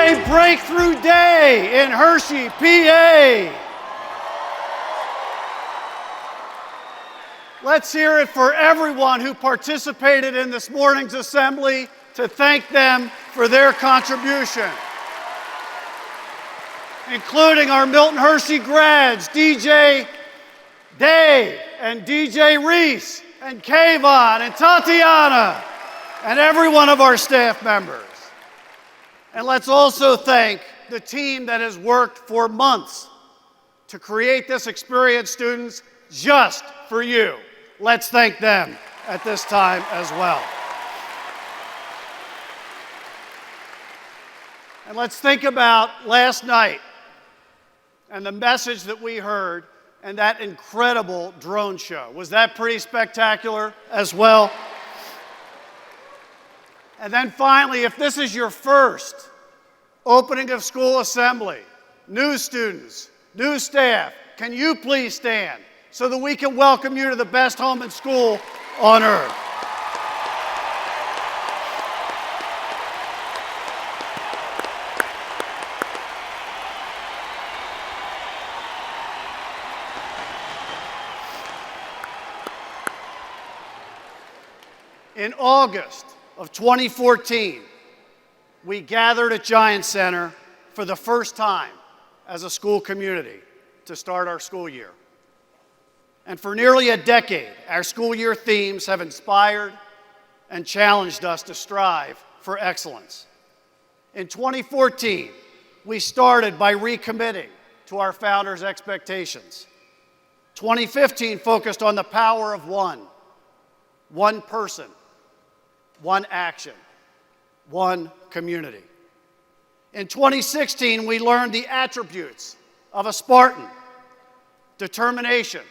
a breakthrough day in Hershey, PA. Let's hear it for everyone who participated in this morning's assembly to thank them for their contribution, including our Milton Hershey grads, DJ Day and DJ Reese and Kayvon and Tatiana and every one of our staff members. And let's also thank the team that has worked for months to create this experience, students, just for you. Let's thank them at this time as well. And let's think about last night and the message that we heard and that incredible drone show. Was that pretty spectacular as well? And then finally, if this is your first opening of school assembly, new students, new staff, can you please stand so that we can welcome you to the best home and school on earth? In August of 2014, we gathered at Giant Center for the first time as a school community to start our school year. And for nearly a decade, our school year themes have inspired and challenged us to strive for excellence. In 2014, we started by recommitting to our founders' expectations. 2015 focused on the power of one person, one action, one community. In 2016, we learned the attributes of a Spartan: determination,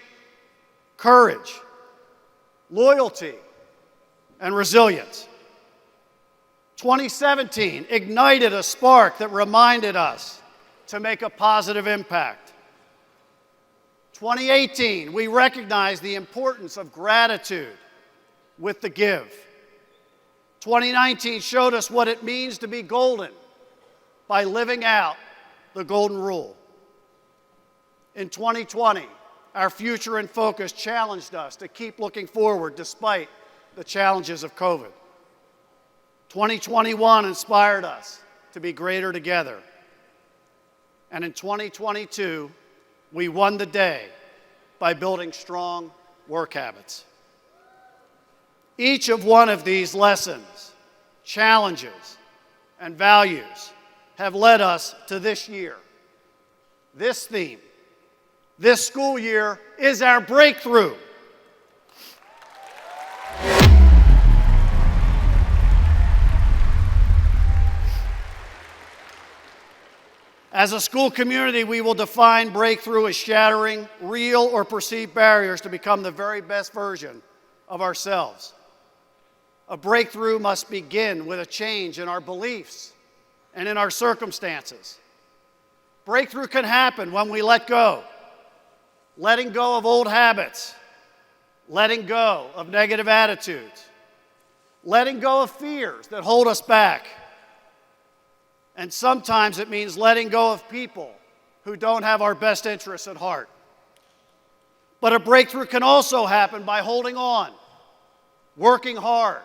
courage, loyalty, and resilience. 2017 ignited a spark that reminded us to make a positive impact. 2018, we recognized the importance of gratitude with the give. 2019 showed us what it means to be golden by living out the golden rule. In 2020, our future in focus challenged us to keep looking forward despite the challenges of COVID. 2021 inspired us to be greater together. And in 2022, we won the day by building strong work habits. Each of one of these lessons, challenges, and values have led us to this year. This theme, this school year, is our breakthrough. As a school community, we will define breakthrough as shattering real or perceived barriers to become the very best version of ourselves. A breakthrough must begin with a change in our beliefs and in our circumstances. Breakthrough can happen when we let go. Letting go of old habits, letting go of negative attitudes, letting go of fears that hold us back. And sometimes it means letting go of people who don't have our best interests at heart. But a breakthrough can also happen by holding on, working hard,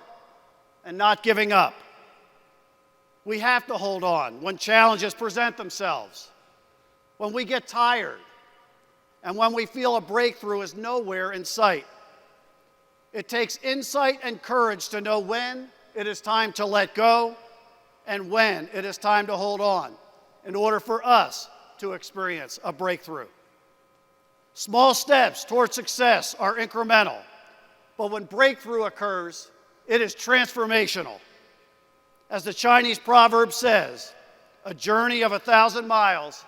and not giving up. We have to hold on when challenges present themselves, when we get tired, and when we feel a breakthrough is nowhere in sight. It takes insight and courage to know when it is time to let go and when it is time to hold on in order for us to experience a breakthrough. Small steps toward success are incremental, but when breakthrough occurs, it is transformational. As the Chinese proverb says, a journey of 1,000 miles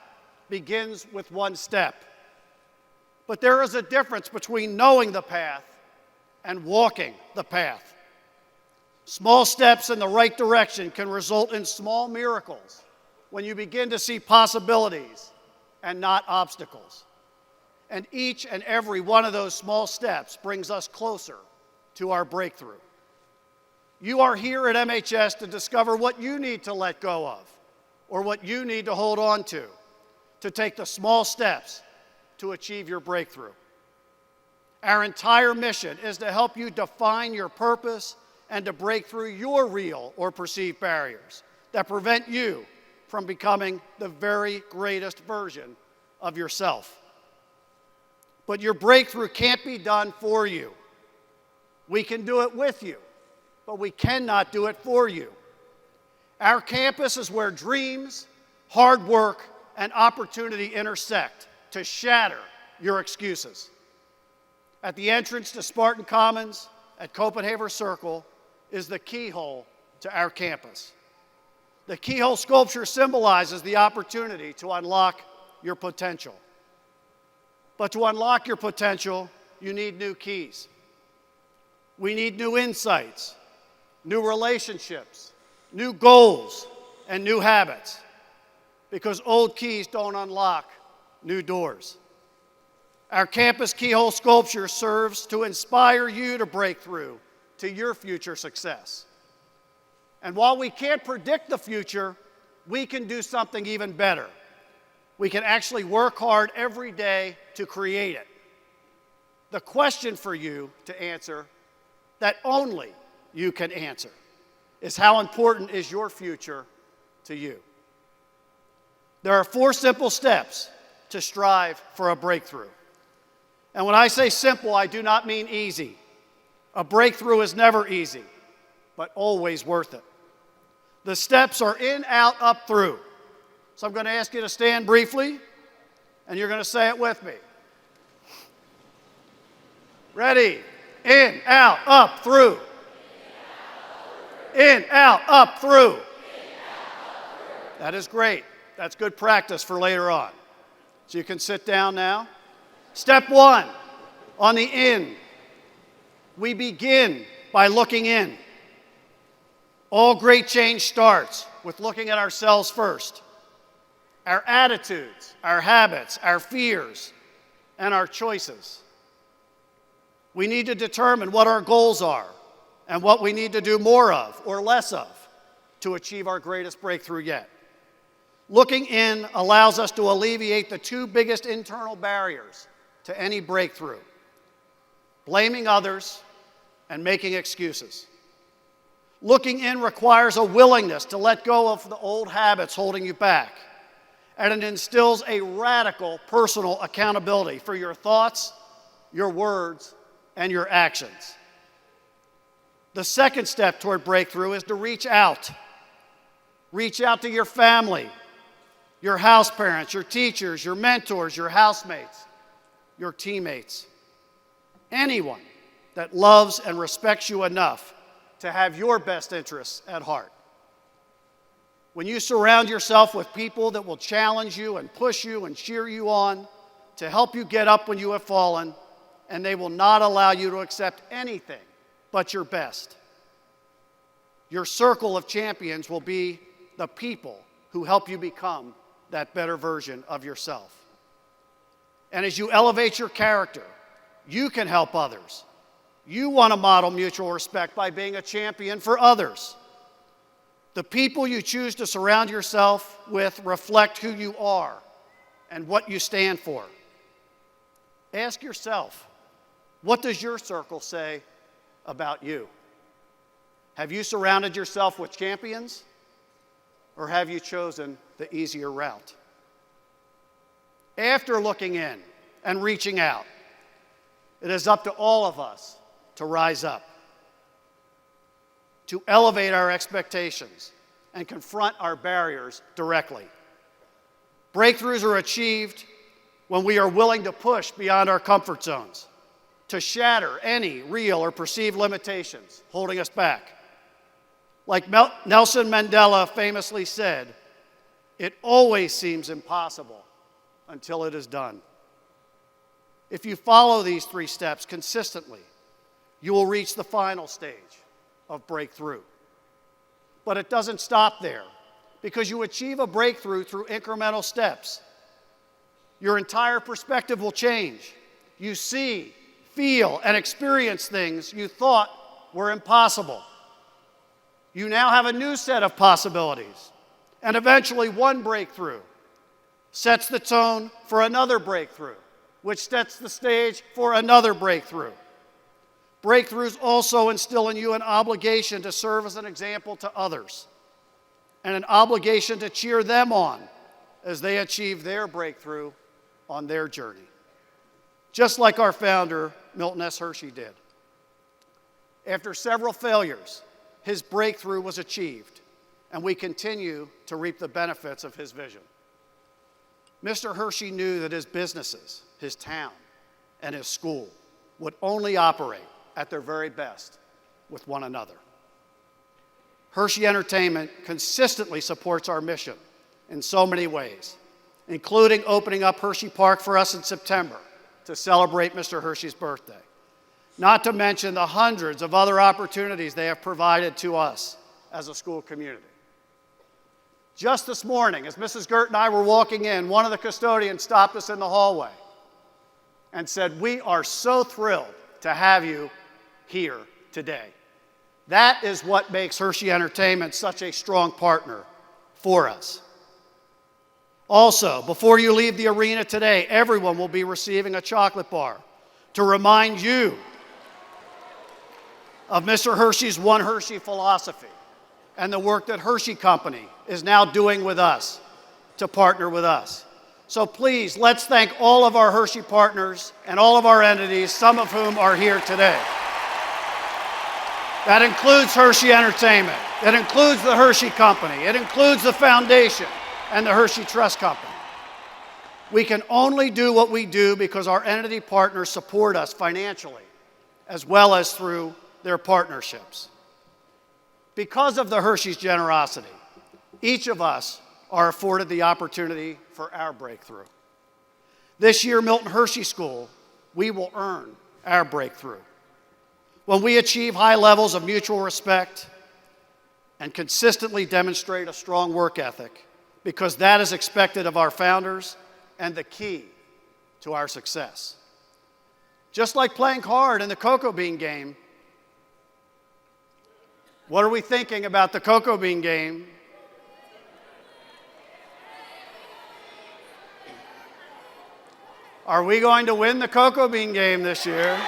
begins with one step. But there is a difference between knowing the path and walking the path. Small steps in the right direction can result in small miracles when you begin to see possibilities and not obstacles. And each and every one of those small steps brings us closer to our breakthrough. You are here at MHS to discover what you need to let go of, or what you need to hold on to take the small steps to achieve your breakthrough. Our entire mission is to help you define your purpose and to break through your real or perceived barriers that prevent you from becoming the very greatest version of yourself. But your breakthrough can't be done for you. We can do it with you, but we cannot do it for you. Our campus is where dreams, hard work, and opportunity intersect to shatter your excuses. At the entrance to Spartan Commons at Copenhagen Circle is the keyhole to our campus. The keyhole sculpture symbolizes the opportunity to unlock your potential. But to unlock your potential, you need new keys. We need new insights, new relationships, new goals, and new habits, because old keys don't unlock new doors. Our campus keyhole sculpture serves to inspire you to break through to your future success. And while we can't predict the future, we can do something even better. We can actually work hard every day to create it. The question for you to answer, that only you can answer, is how important is your future to you? There are 4 simple steps to strive for a breakthrough. And when I say simple, I do not mean easy. A breakthrough is never easy, but always worth it. The steps are in, out, up, through. So I'm going to ask you to stand briefly, and you're going to say it with me. Ready? In, out, up, through. In, out, up, through. That is great. That's good practice for later on. So you can sit down now. Step 1, on the in. We begin by looking in. All great change starts with looking at ourselves first. Our attitudes, our habits, our fears, and our choices. We need to determine what our goals are and what we need to do more of or less of to achieve our greatest breakthrough yet. Looking in allows us to alleviate the 2 biggest internal barriers to any breakthrough: blaming others and making excuses. Looking in requires a willingness to let go of the old habits holding you back, and it instills a radical personal accountability for your thoughts, your words, and your actions. The second step toward breakthrough is to reach out. Reach out to your family, your house parents, your teachers, your mentors, your housemates, your teammates, anyone that loves and respects you enough to have your best interests at heart. When you surround yourself with people that will challenge you and push you and cheer you on to help you get up when you have fallen, and they will not allow you to accept anything but your best, your circle of champions will be the people who help you become that better version of yourself. And as you elevate your character, you can help others. You want to model mutual respect by being a champion for others. The people you choose to surround yourself with reflect who you are and what you stand for. Ask yourself, what does your circle say about you? Have you surrounded yourself with champions, or have you chosen the easier route? After looking in and reaching out, it is up to all of us to rise up, to elevate our expectations and confront our barriers directly. Breakthroughs are achieved when we are willing to push beyond our comfort zones, to shatter any real or perceived limitations holding us back. Like Nelson Mandela famously said, "It always seems impossible until it is done." If you follow these 3 steps consistently, you will reach the final stage of breakthrough. But it doesn't stop there, because you achieve a breakthrough through incremental steps. Your entire perspective will change. You see, feel, and experience things you thought were impossible. You now have a new set of possibilities, And eventually one breakthrough sets the tone for another breakthrough, which sets the stage for another breakthrough. Breakthroughs also instill in you an obligation to serve as an example to others and an obligation to cheer them on as they achieve their breakthrough on their journey. Just like our founder, Milton S. Hershey, did. After several failures, his breakthrough was achieved, and we continue to reap the benefits of his vision. Mr. Hershey knew that his businesses, his town, and his school would only operate at their very best with one another. Hershey Entertainment consistently supports our mission in so many ways, including opening up Hershey Park for us in September to celebrate Mr. Hershey's birthday, not to mention the hundreds of other opportunities they have provided to us as a school community. Just this morning, as Mrs. Gert and I were walking in, one of the custodians stopped us in the hallway and said, "We are so thrilled to have you here today." That is what makes Hershey Entertainment such a strong partner for us. Also, before you leave the arena today, everyone will be receiving a chocolate bar to remind you of Mr. Hershey's One Hershey philosophy and the work that Hershey Company is now doing with us to partner with us. So please, let's thank all of our Hershey partners and all of our entities, some of whom are here today. That includes Hershey Entertainment. It includes the Hershey Company. It includes the Foundation and the Hershey Trust Company. We can only do what we do because our entity partners support us financially, as well as through their partnerships. Because of the Hershey's generosity, each of us are afforded the opportunity for our breakthrough. This year, Milton Hershey School, we will earn our breakthrough. When we achieve high levels of mutual respect and consistently demonstrate a strong work ethic, because that is expected of our founders and the key to our success. Just like playing hard in the cocoa bean game, what are we thinking about the cocoa bean game? Are we going to win the cocoa bean game this year?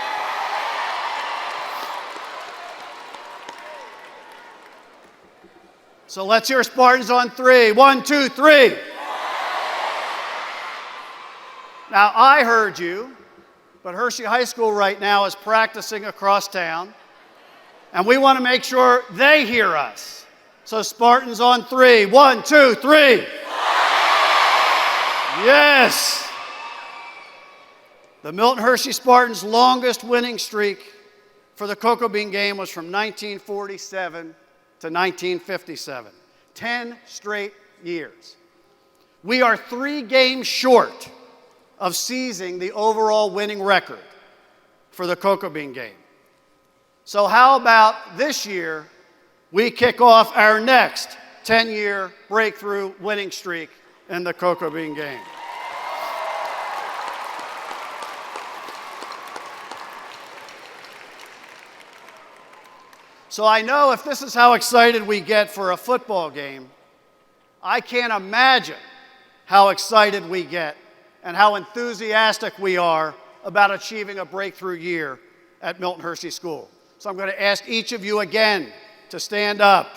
So let's hear Spartans on three. 1, 2, 3. Now, I heard you, but Hershey High School right now is practicing across town, and we want to make sure they hear us. So Spartans on 3. 1, 2, 3. Yes. The Milton Hershey Spartans' longest winning streak for the cocoa bean game was from 1947 to 1957, 10 straight years. We are 3 games short of seizing the overall winning record for the cocoa bean game. So how about this year we kick off our next 10-year breakthrough winning streak in the cocoa bean game? So I know if this is how excited we get for a football game, I can't imagine how excited we get and how enthusiastic we are about achieving a breakthrough year at Milton Hershey School. So I'm going to ask each of you again to stand up.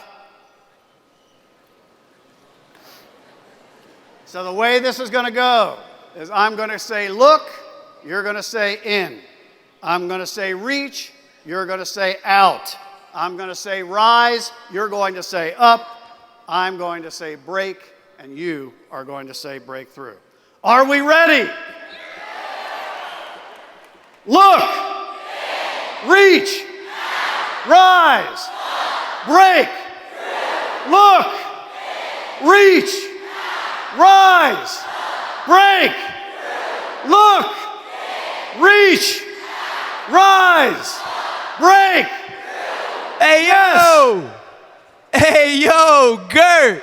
So the way this is going to go is I'm going to say look, you're going to say in. I'm going to say reach, you're going to say out. I'm going to say rise, you're going to say up, I'm going to say break, and you are going to say breakthrough. Are we ready? Look, reach, rise, break, look, reach, rise, break, look, reach, rise, break. Hey, yo! Hey, yo, Gert!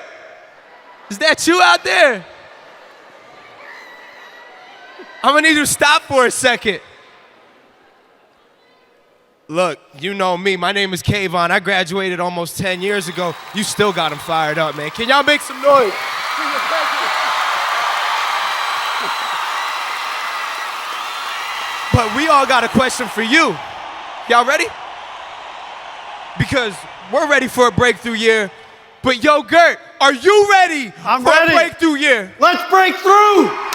Is that you out there? I'm gonna need you to stop for a second. Look, you know me. My name is Kayvon. I graduated almost 10 years ago. You still got him fired up, man. Can y'all make some noise? But we all got a question for you. Y'all ready? Because we're ready for a breakthrough year. But yo, Gert, are you ready I'm for ready. a breakthrough year? Let's break through!